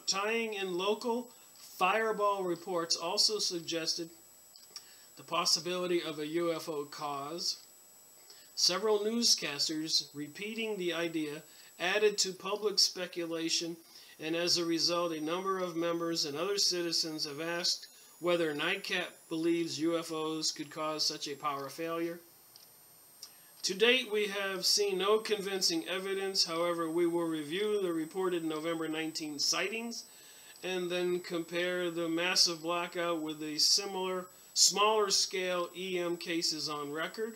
tying in local fireball reports, also suggested the possibility of a UFO cause. Several newscasters repeating the idea added to public speculation, and as a result, a number of members and other citizens have asked whether NICAP believes UFOs could cause such a power failure. To date, we have seen no convincing evidence. However, we will review the reported November 19 sightings and then compare the massive blackout with the smaller scale EM cases on record.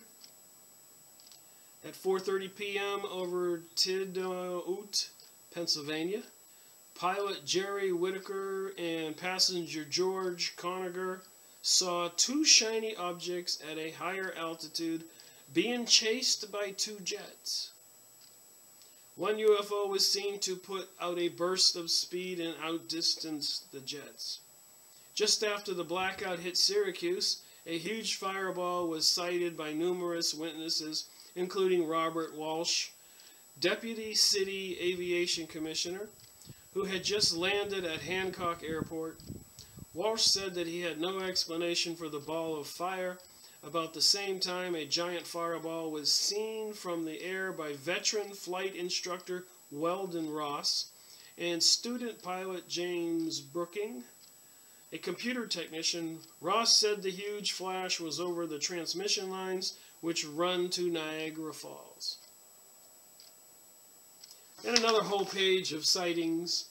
At 4:30 p.m. over Tidioute, Pennsylvania, pilot Jerry Whitaker and passenger George Conager saw 2 shiny objects at a higher altitude being chased by 2 jets. One UFO was seen to put out a burst of speed and outdistance the jets. Just after the blackout hit Syracuse, a huge fireball was sighted by numerous witnesses, including Robert Walsh, Deputy City Aviation Commissioner, who had just landed at Hancock Airport. Walsh said that he had no explanation for the ball of fire. About the same time, a giant fireball was seen from the air by veteran flight instructor Weldon Ross and student pilot James Brooking. A computer technician, Ross said the huge flash was over the transmission lines which run to Niagara Falls. And another whole page of sightings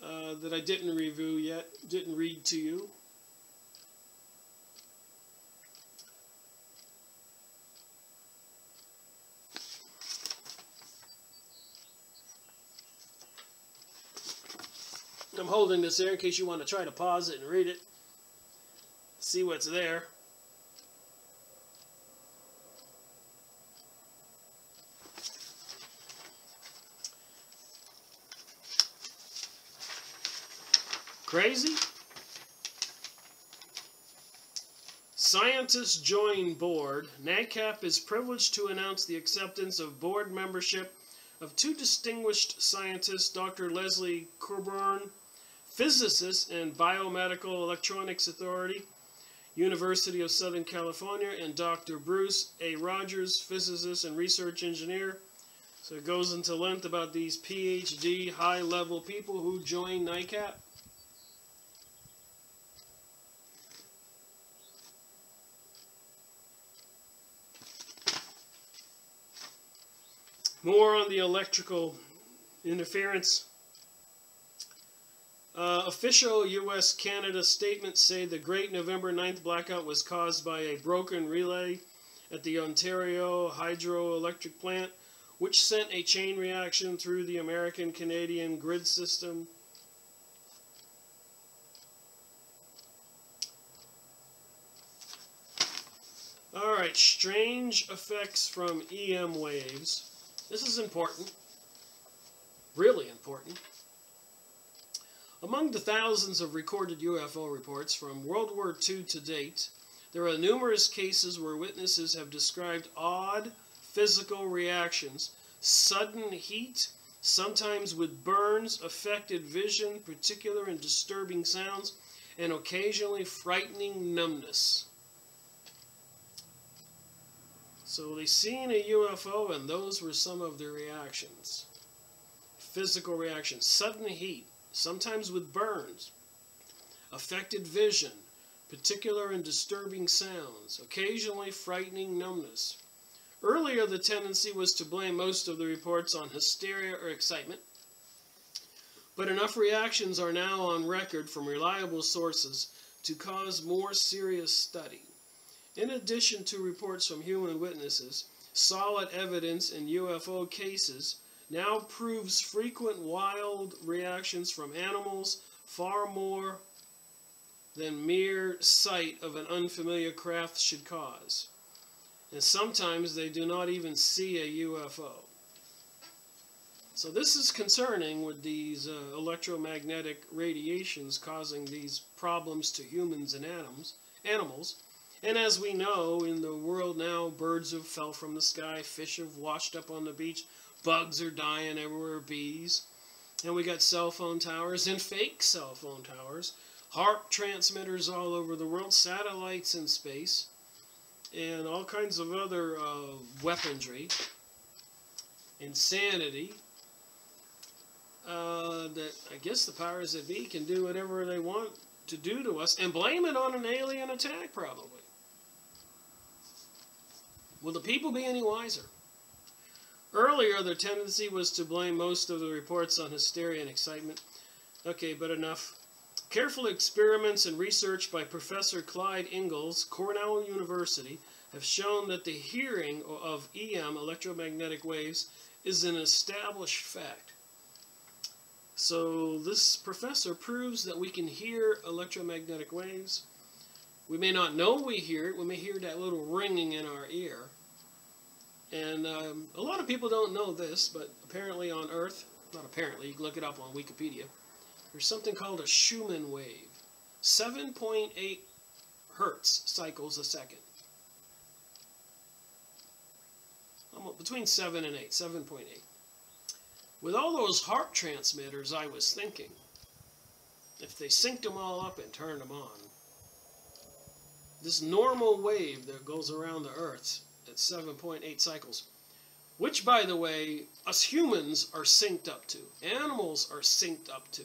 that I didn't review yet, didn't read to you. I'm holding this there in case you want to try to pause it and read it. See what's there. Crazy? Scientists join board. NACAP is privileged to announce the acceptance of board membership of 2 distinguished scientists, Dr. Leslie Coburn, physicist and Biomedical Electronics Authority, University of Southern California, and Dr. Bruce A. Rogers, physicist and research engineer. So it goes into length about these PhD high-level people who join NICAP. More on the electrical interference. Official U.S.-Canada statements say the Great November 9th blackout was caused by a broken relay at the Ontario hydroelectric plant, which sent a chain reaction through the American-Canadian grid system. Alright, strange effects from EM waves. This is important. Really important. Among the thousands of recorded UFO reports from World War II to date, there are numerous cases where witnesses have described odd physical reactions, sudden heat, sometimes with burns, affected vision, particular and disturbing sounds, and occasionally frightening numbness. So they seen a UFO and those were some of their reactions. Physical reactions, sudden heat, sometimes with burns, affected vision, particular and disturbing sounds, occasionally frightening numbness. Earlier, the tendency was to blame most of the reports on hysteria or excitement, but enough reactions are now on record from reliable sources to cause more serious study. In addition to reports from human witnesses, solid evidence in UFO cases now proves frequent wild reactions from animals far more than mere sight of an unfamiliar craft should cause. And sometimes they do not even see a UFO. So this is concerning with these electromagnetic radiations causing these problems to humans and animals. And as we know, in the world now, birds have fell from the sky, fish have washed up on the beach, bugs are dying everywhere, bees. And we got cell phone towers and fake cell phone towers, HAARP transmitters all over the world, satellites in space, and all kinds of other weaponry, insanity, that I guess the powers that be can do whatever they want to do to us and blame it on an alien attack, probably. Will the people be any wiser? Earlier, their tendency was to blame most of the reports on hysteria and excitement. Okay, but enough. Careful experiments and research by Professor Clyde Ingalls, Cornell University, have shown that the hearing of EM, electromagnetic waves, is an established fact. So this professor proves that we can hear electromagnetic waves. We may not know we hear it. We may hear that little ringing in our ear. And a lot of people don't know this, but apparently on Earth, not apparently, you can look it up on Wikipedia, there's something called a Schumann wave. 7.8 hertz cycles a second. Between 7 and 8, 7.8. With all those HAARP transmitters, I was thinking, if they synced them all up and turned them on, this normal wave that goes around the Earth at 7.8 cycles, which, by the way, us humans are synced up to, animals are synced up to,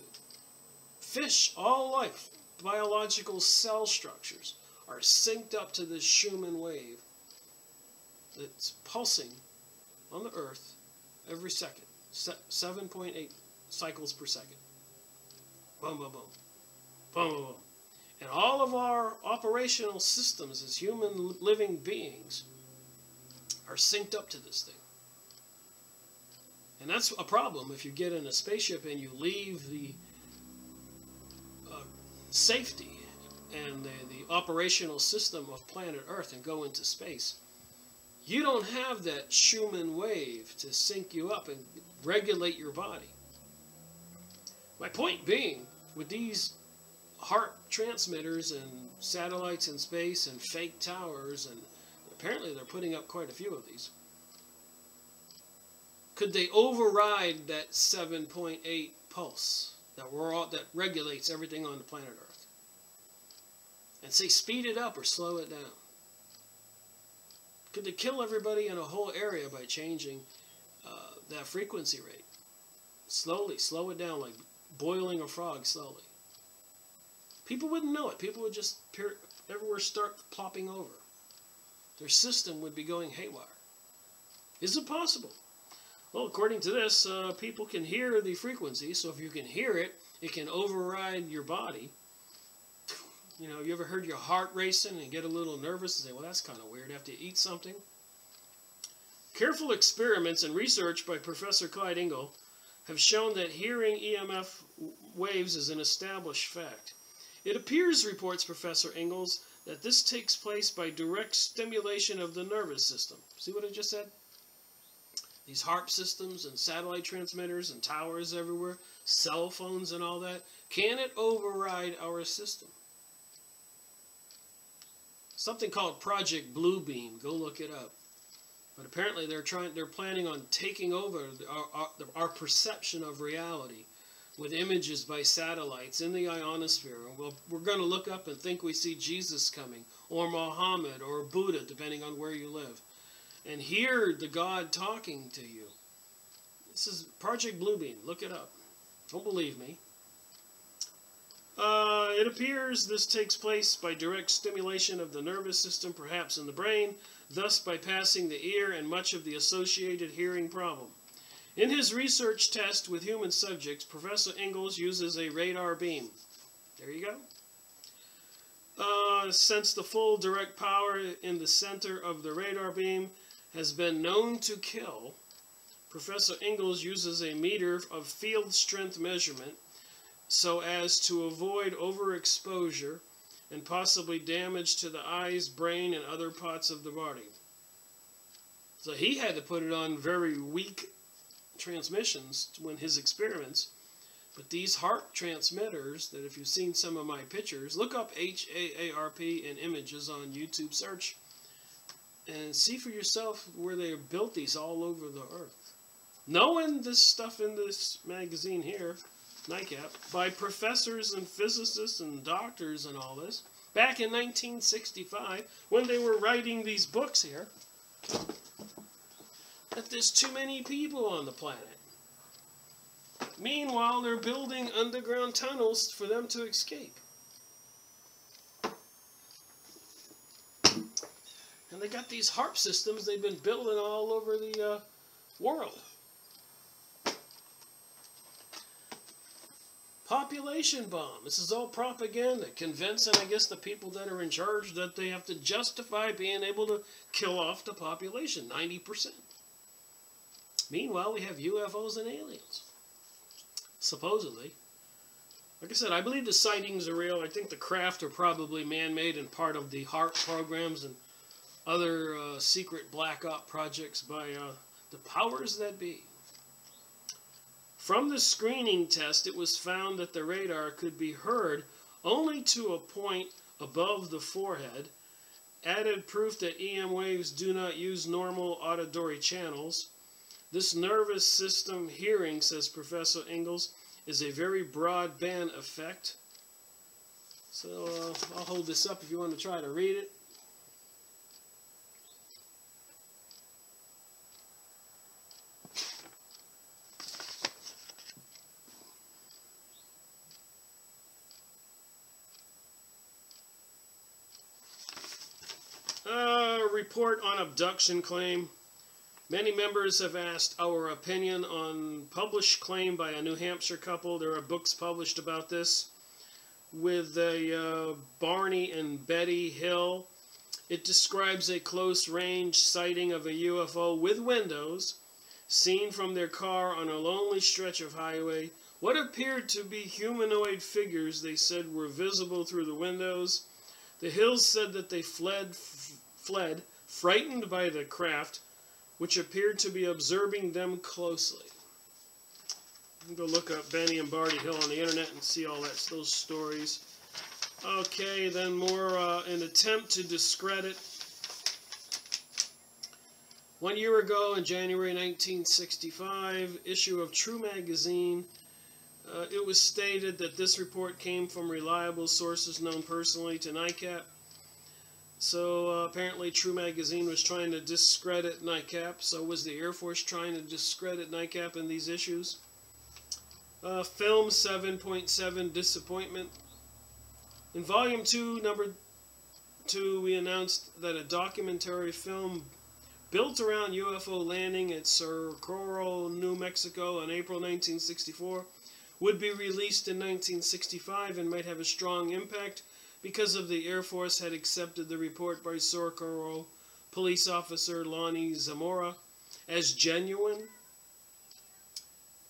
fish, all life, biological cell structures are synced up to this Schumann wave that's pulsing on the Earth every second, 7.8 cycles per second. Boom, boom, boom. Boom, boom, boom. And all of our operational systems as human living beings are synced up to this thing. And that's a problem if you get in a spaceship and you leave the safety and the operational system of planet Earth and go into space. You don't have that Schumann wave to sync you up and regulate your body. My point being, with these HAARP transmitters and satellites in space and fake towers, and apparently they're putting up quite a few of these, could they override that 7.8 pulse that regulates everything on the planet Earth? And say speed it up or slow it down? Could they kill everybody in a whole area by changing that frequency rate? Slowly, slow it down, like boiling a frog slowly. People wouldn't know it. People would just everywhere start plopping over. Their system would be going haywire. Is it possible? Well, according to this, people can hear the frequency, so if you can hear it, it can override your body. You know, you ever heard your heart racing and get a little nervous and say, well, that's kind of weird after you eat something? Careful experiments and research by Professor Clyde Ingle have shown that hearing EMF waves is an established fact. It appears, reports Professor Ingalls, that this takes place by direct stimulation of the nervous system. See what I just said? These HARP systems and satellite transmitters and towers everywhere, cell phones and all that, can it override our system? Something called Project Bluebeam. Go look it up. But apparently they're planning on taking over our perception of reality with images by satellites in the ionosphere. Well, we're going to look up and think we see Jesus coming, or Muhammad, or Buddha, depending on where you live, and hear the God talking to you. This is Project Bluebeam. Look it up. Don't believe me. It appears this takes place by direct stimulation of the nervous system, perhaps in the brain, thus bypassing the ear and much of the associated hearing problem. In his research test with human subjects, Professor Ingalls uses a radar beam. There you go. Since the full direct power in the center of the radar beam has been known to kill, Professor Ingalls uses a meter of field strength measurement so as to avoid overexposure and possibly damage to the eyes, brain, and other parts of the body. So he had to put it on very weak transmissions when his experiments. But these HARP transmitters, that if you've seen some of my pictures, look up HAARP and images on YouTube search and see for yourself where they built these all over the earth. Knowing this stuff in this magazine here, NICAP, by professors and physicists and doctors and all this, back in 1965, when they were writing these books here, that there's too many people on the planet. Meanwhile, they're building underground tunnels for them to escape. And they got these HARP systems they've been building all over the world. Population bomb. This is all propaganda, convincing, I guess, the people that are in charge that they have to justify being able to kill off the population, 90%. Meanwhile, we have UFOs and aliens. Supposedly. Like I said, I believe the sightings are real. I think the craft are probably man-made and part of the HARP programs and other secret black op projects by the powers that be. From the screening test, it was found that the radar could be heard only to a point above the forehead, added proof that EM waves do not use normal auditory channels. This nervous system hearing, says Professor Ingalls, is a very broad band effect. So I'll hold this up if you want to try to read it. Report on abduction claim. Many members have asked our opinion on published claim by a New Hampshire couple. There are books published about this with Barney and Betty Hill. It describes a close-range sighting of a UFO with windows seen from their car on a lonely stretch of highway. What appeared to be humanoid figures, they said, were visible through the windows. The Hills said that they fled, frightened by the craft, which appeared to be observing them closely. You can go look up Benny and Barty Hill on the internet and see all those stories. Okay, then more an attempt to discredit. 1 year ago, in January 1965, issue of True magazine, it was stated that this report came from reliable sources known personally to NICAP. So apparently True magazine was trying to discredit NICAP. So was the Air Force trying to discredit NICAP in these issues. Film 7.7, Disappointment. In Volume 2, Number 2, we announced that a documentary film built around UFO landing at Socorro, New Mexico on April 1964, would be released in 1965 and might have a strong impact because of the Air Force had accepted the report by Socorro police officer Lonnie Zamora as genuine,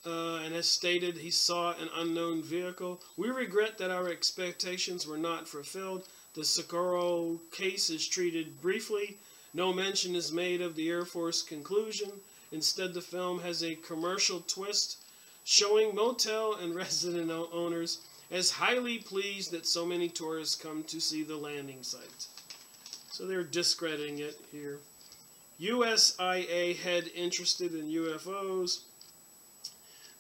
and has stated he saw an unknown vehicle. We regret that our expectations were not fulfilled. The Socorro case is treated briefly. No mention is made of the Air Force conclusion. Instead, the film has a commercial twist showing motel and resident owners as highly pleased that so many tourists come to see the landing site. So they're discrediting it here. USIA head interested in UFOs.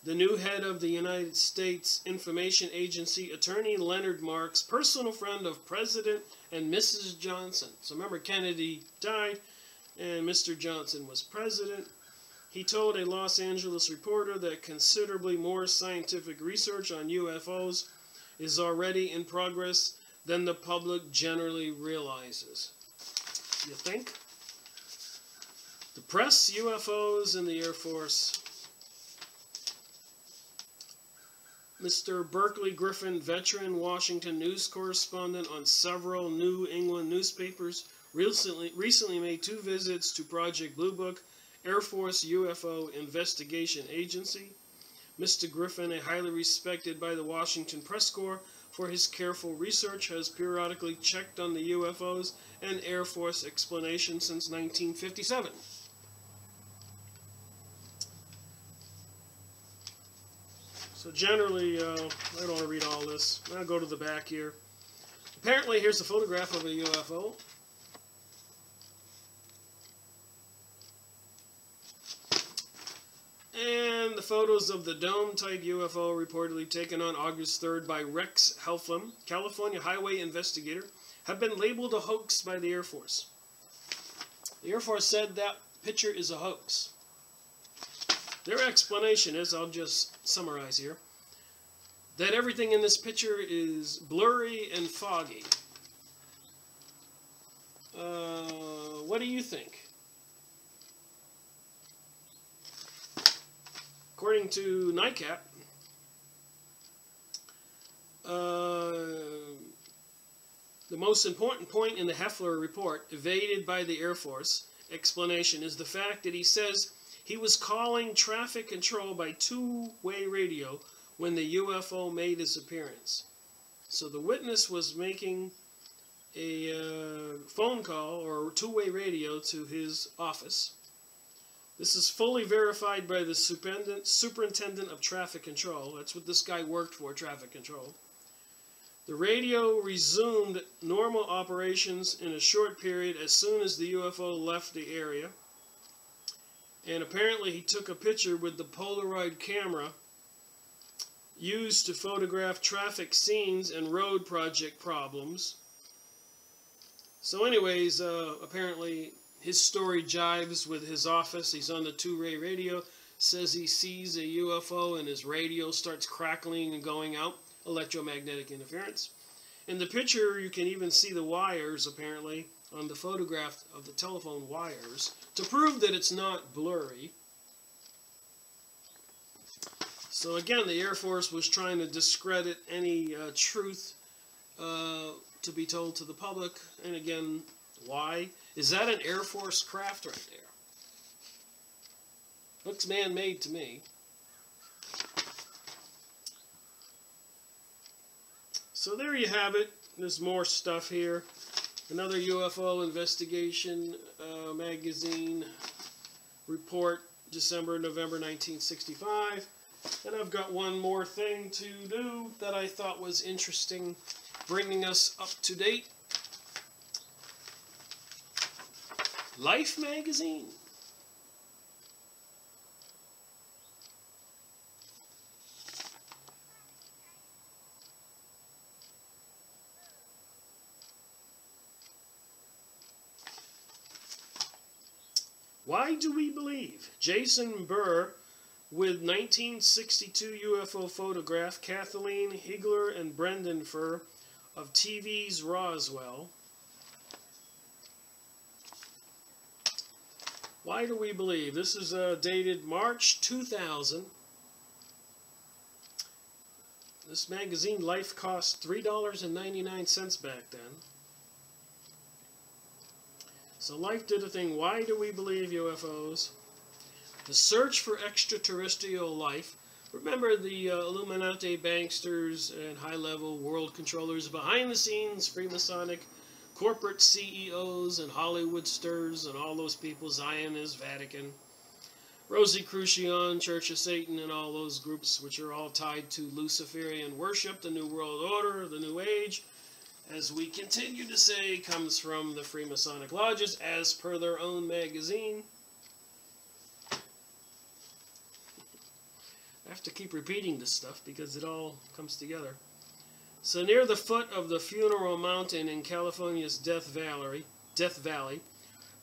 The new head of the United States Information Agency, Attorney Leonard Marks, personal friend of President and Mrs. Johnson. So remember, Kennedy died and Mr. Johnson was president. He told a Los Angeles reporter that considerably more scientific research on UFOs is already in progress than the public generally realizes. You think? The press, UFOs, and the Air Force. Mr. Berkeley Griffin, veteran Washington news correspondent on several New England newspapers, recently made 2 visits to Project Blue Book, Air Force UFO Investigation Agency. Mr. Griffin, a highly respected by the Washington Press Corps for his careful research, has periodically checked on the UFOs and Air Force explanation since 1957. So generally, I don't want to read all this. I'll go to the back here. Apparently, here's a photograph of a UFO. And the photos of the dome-type UFO reportedly taken on August 3rd by Rex Helfam, California highway investigator, have been labeled a hoax by the Air Force. The Air Force said that picture is a hoax. Their explanation is, I'll just summarize here, that everything in this picture is blurry and foggy. What do you think? According to NICAP, the most important point in the Heffler report, evaded by the Air Force explanation, is the fact that he says he was calling traffic control by two-way radio when the UFO made its appearance. So the witness was making a phone call or two-way radio to his office. This is fully verified by the superintendent of traffic control. That's what this guy worked for, traffic control. The radio resumed normal operations in a short period as soon as the UFO left the area. And apparently he took a picture with the Polaroid camera used to photograph traffic scenes and road project problems. So anyways, apparently his story jives with his office. He's on the two-way radio, says he sees a UFO and his radio starts crackling and going out, electromagnetic interference. In the picture you can even see the wires, apparently, on the photograph of the telephone wires, to prove that it's not blurry. So again, the Air Force was trying to discredit any truth to be told to the public. And again, why? Is that an Air Force craft right there? Looks man-made to me. So there you have it. There's more stuff here. Another UFO investigation magazine report, November 1965. And I've got one more thing to do that I thought was interesting, bringing us up to date. Life magazine. Why do we believe? Jason Burr with 1962 UFO photograph, Kathleen Higler and Brendan Furr of TV's Roswell. Why do we believe? This is dated March 2000. This magazine, Life, cost $3.99 back then. So Life did a thing. Why do we believe UFOs? The search for extraterrestrial life. Remember the Illuminati banksters and high-level world controllers behind the scenes, Freemasonic corporate CEOs and Hollywood stars and all those people, Zionist, Vatican, Rosicrucian, Church of Satan, and all those groups which are all tied to Luciferian worship, the New World Order, the New Age, as we continue to say, comes from the Freemasonic lodges as per their own magazine. I have to keep repeating this stuff because it all comes together. So near the foot of the Funeral Mountain in California's Death Valley,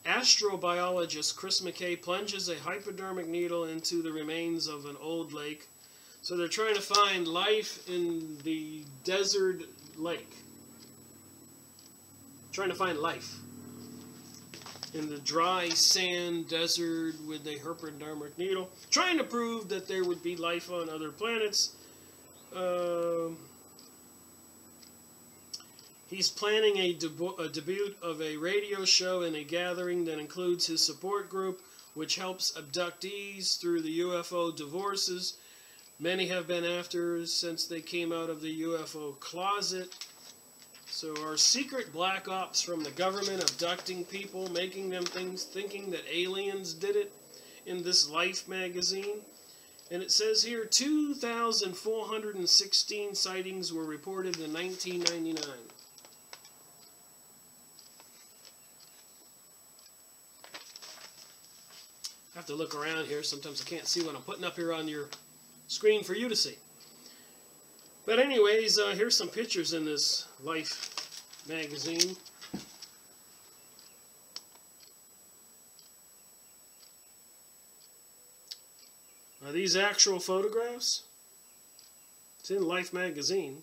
astrobiologist Chris McKay plunges a hypodermic needle into the remains of an old lake. So they're trying to find life in the desert lake. Trying to find life in the dry sand desert with a hypodermic needle, trying to prove that there would be life on other planets. He's planning a debut of a radio show and a gathering that includes his support group, which helps abductees through the UFO divorces. Many have been after since they came out of the UFO closet. So our secret black ops from the government abducting people, making them thinking that aliens did it in this Life magazine. And it says here 2,416 sightings were reported in 1999. I have to look around here. Sometimes I can't see what I'm putting up here on your screen for you to see. But anyways, here's some pictures in this Life magazine. Are these actual photographs? It's in Life magazine.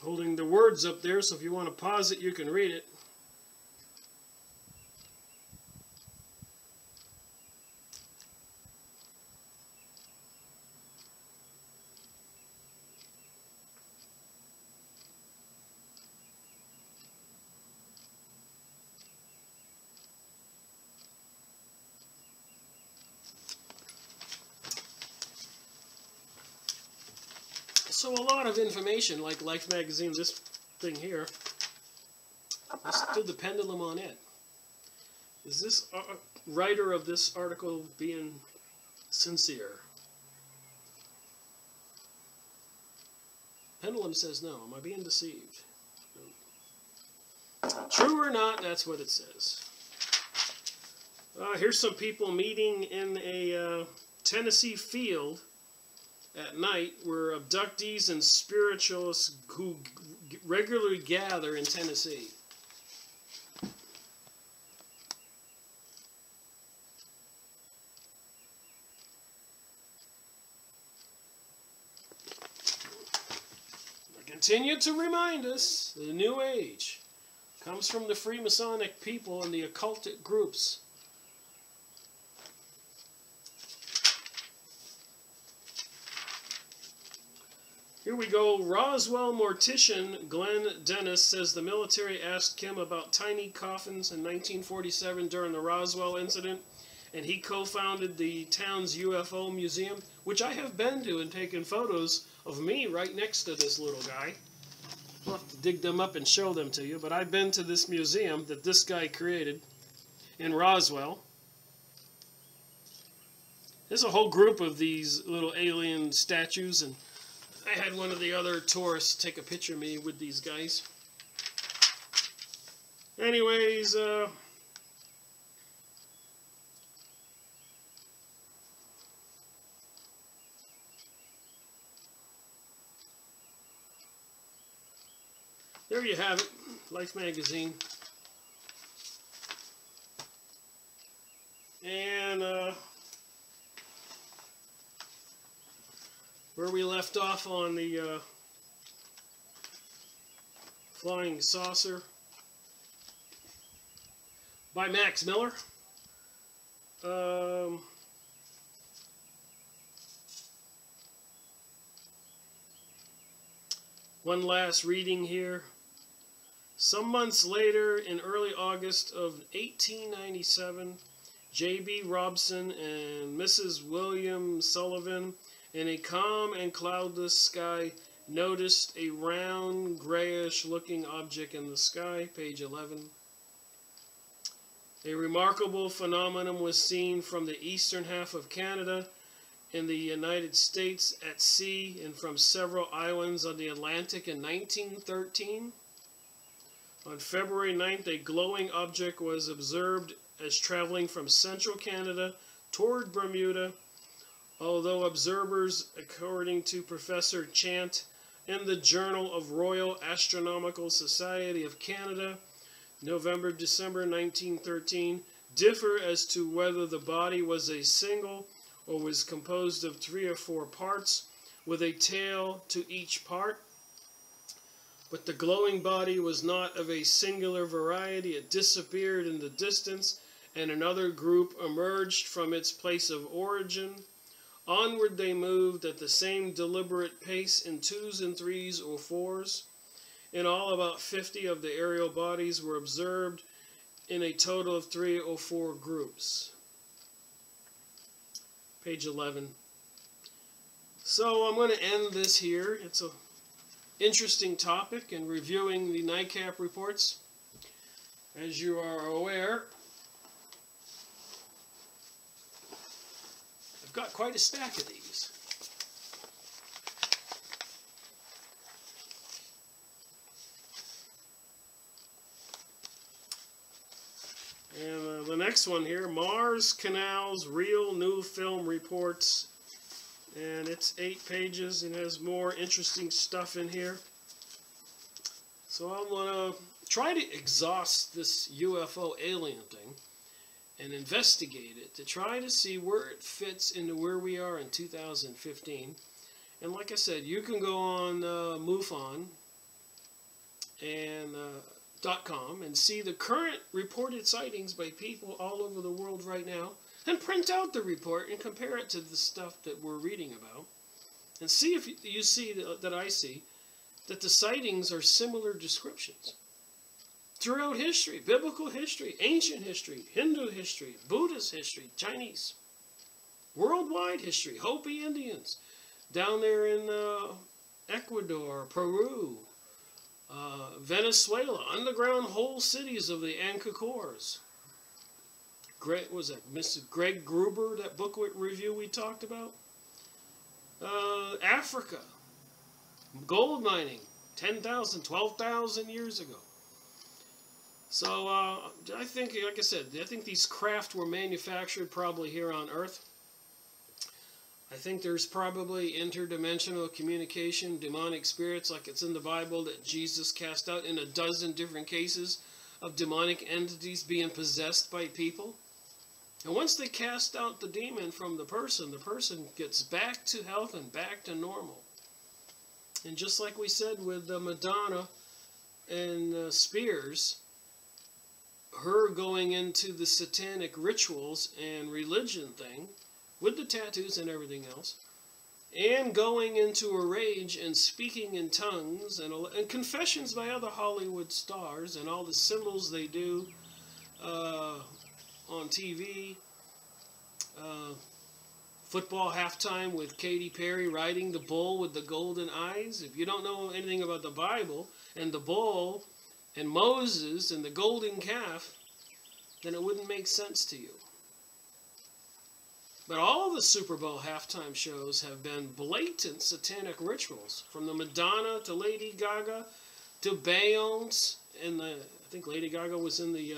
Holding the words up there, so if you want to pause it, you can read it. So a lot of information, like Life magazine, this thing here, I stood the pendulum on it. Is this writer of this article being sincere? Pendulum says no. Am I being deceived? No. True or not, that's what it says. Here's some people meeting in a Tennessee field at night, where abductees and spiritualists who regularly gather in Tennessee. I continue to remind us the New Age comes from the Freemasonic people and the occultic groups. Here we go. Roswell mortician Glenn Dennis says the military asked him about tiny coffins in 1947 during the Roswell incident, and he co-founded the town's UFO museum, which I have been to and taken photos of me right next to this little guy. I'll have to dig them up and show them to you, but I've been to this museum that this guy created in Roswell. There's a whole group of these little alien statues, and I had one of the other tourists take a picture of me with these guys. Anyways, there you have it, Life magazine. And where we left off on the Flying Saucer by Max Miller. One last reading here. Some months later, in early August of 1897, J.B. Robson and Mrs. William Sullivan, in a calm and cloudless sky, noticed a round, grayish-looking object in the sky, page 11. A remarkable phenomenon was seen from the eastern half of Canada in the United States at sea and from several islands on the Atlantic in 1913. On February 9th, a glowing object was observed as traveling from central Canada toward Bermuda, although observers, according to Professor Chant in the Journal of Royal Astronomical Society of Canada, November-December 1913, differ as to whether the body was a single or was composed of 3 or 4 parts, with a tail to each part. But the glowing body was not of a singular variety. It disappeared in the distance, and another group emerged from its place of origin. Onward they moved at the same deliberate pace in 2s and 3s or 4s. In all, about 50 of the aerial bodies were observed in a total of 3 or 4 groups. Page 11. So I'm going to end this here. It's an interesting topic in reviewing the NICAP reports. As you are aware, I've got quite a stack of these. And the next one here, Mars Canals Real New Film Reports. And it's 8 pages and has more interesting stuff in here. So I'm going to try to exhaust this UFO alien thing and investigate it to try to see where it fits into where we are in 2015. And like I said, you can go on MUFON and .com and see the current reported sightings by people all over the world right now, and print out the report and compare it to the stuff that we're reading about, and see if you see that I see that the sightings are similar descriptions throughout history: biblical history, ancient history, Hindu history, Buddhist history, Chinese, worldwide history, Hopi Indians down there in Ecuador, Peru, Venezuela, underground whole cities of the Ancacors. Was that Mr. Greg Gruber, that book review we talked about? Africa, gold mining, 10,000, 12,000 years ago. So I think, like I said, I think these craft were manufactured probably here on Earth. I think there's probably interdimensional communication, demonic spirits, like it's in the Bible that Jesus cast out in a dozen different cases of demonic entities being possessed by people. And once they cast out the demon from the person gets back to health and back to normal. And just like we said with Madonna and Spears, her going into the satanic rituals and religion thing, with the tattoos and everything else, and going into a rage and speaking in tongues, and confessions by other Hollywood stars, and all the symbols they do on TV, football halftime with Katy Perry riding the bull with the golden eyes. If you don't know anything about the Bible and the bull and Moses and the golden calf, then it wouldn't make sense to you. But all the Super Bowl halftime shows have been blatant satanic rituals, from the Madonna to Lady Gaga to Beyonce, and I think Lady Gaga was in the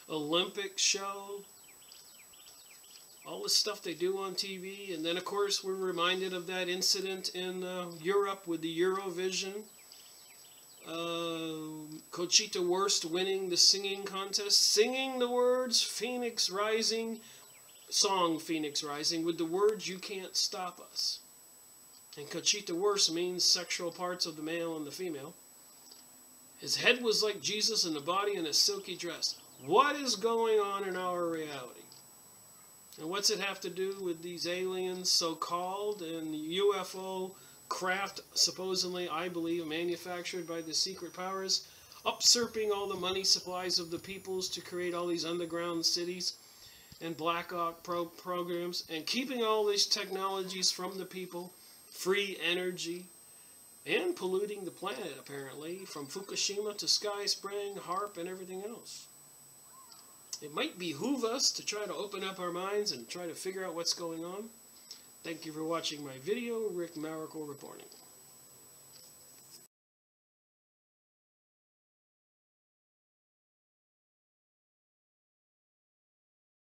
Olympic show. All the stuff they do on TV, and then of course we're reminded of that incident in Europe with the Eurovision Conchita Wurst winning the singing contest, singing the words Phoenix Rising, song Phoenix Rising, with the words "You Can't Stop Us." And Conchita Wurst means sexual parts of the male and the female. His head was like Jesus and the body in a silky dress. What is going on in our reality? And what's it have to do with these aliens, so-called, and UFO craft, supposedly, I believe, manufactured by the secret powers, usurping all the money supplies of the peoples to create all these underground cities and Black Ops programs, and keeping all these technologies from the people, free energy, and polluting the planet, apparently, from Fukushima to Sky Spring, HARP, and everything else. It might behoove us to try to open up our minds and try to figure out what's going on. Thank you for watching my video. Rick Maracle reporting.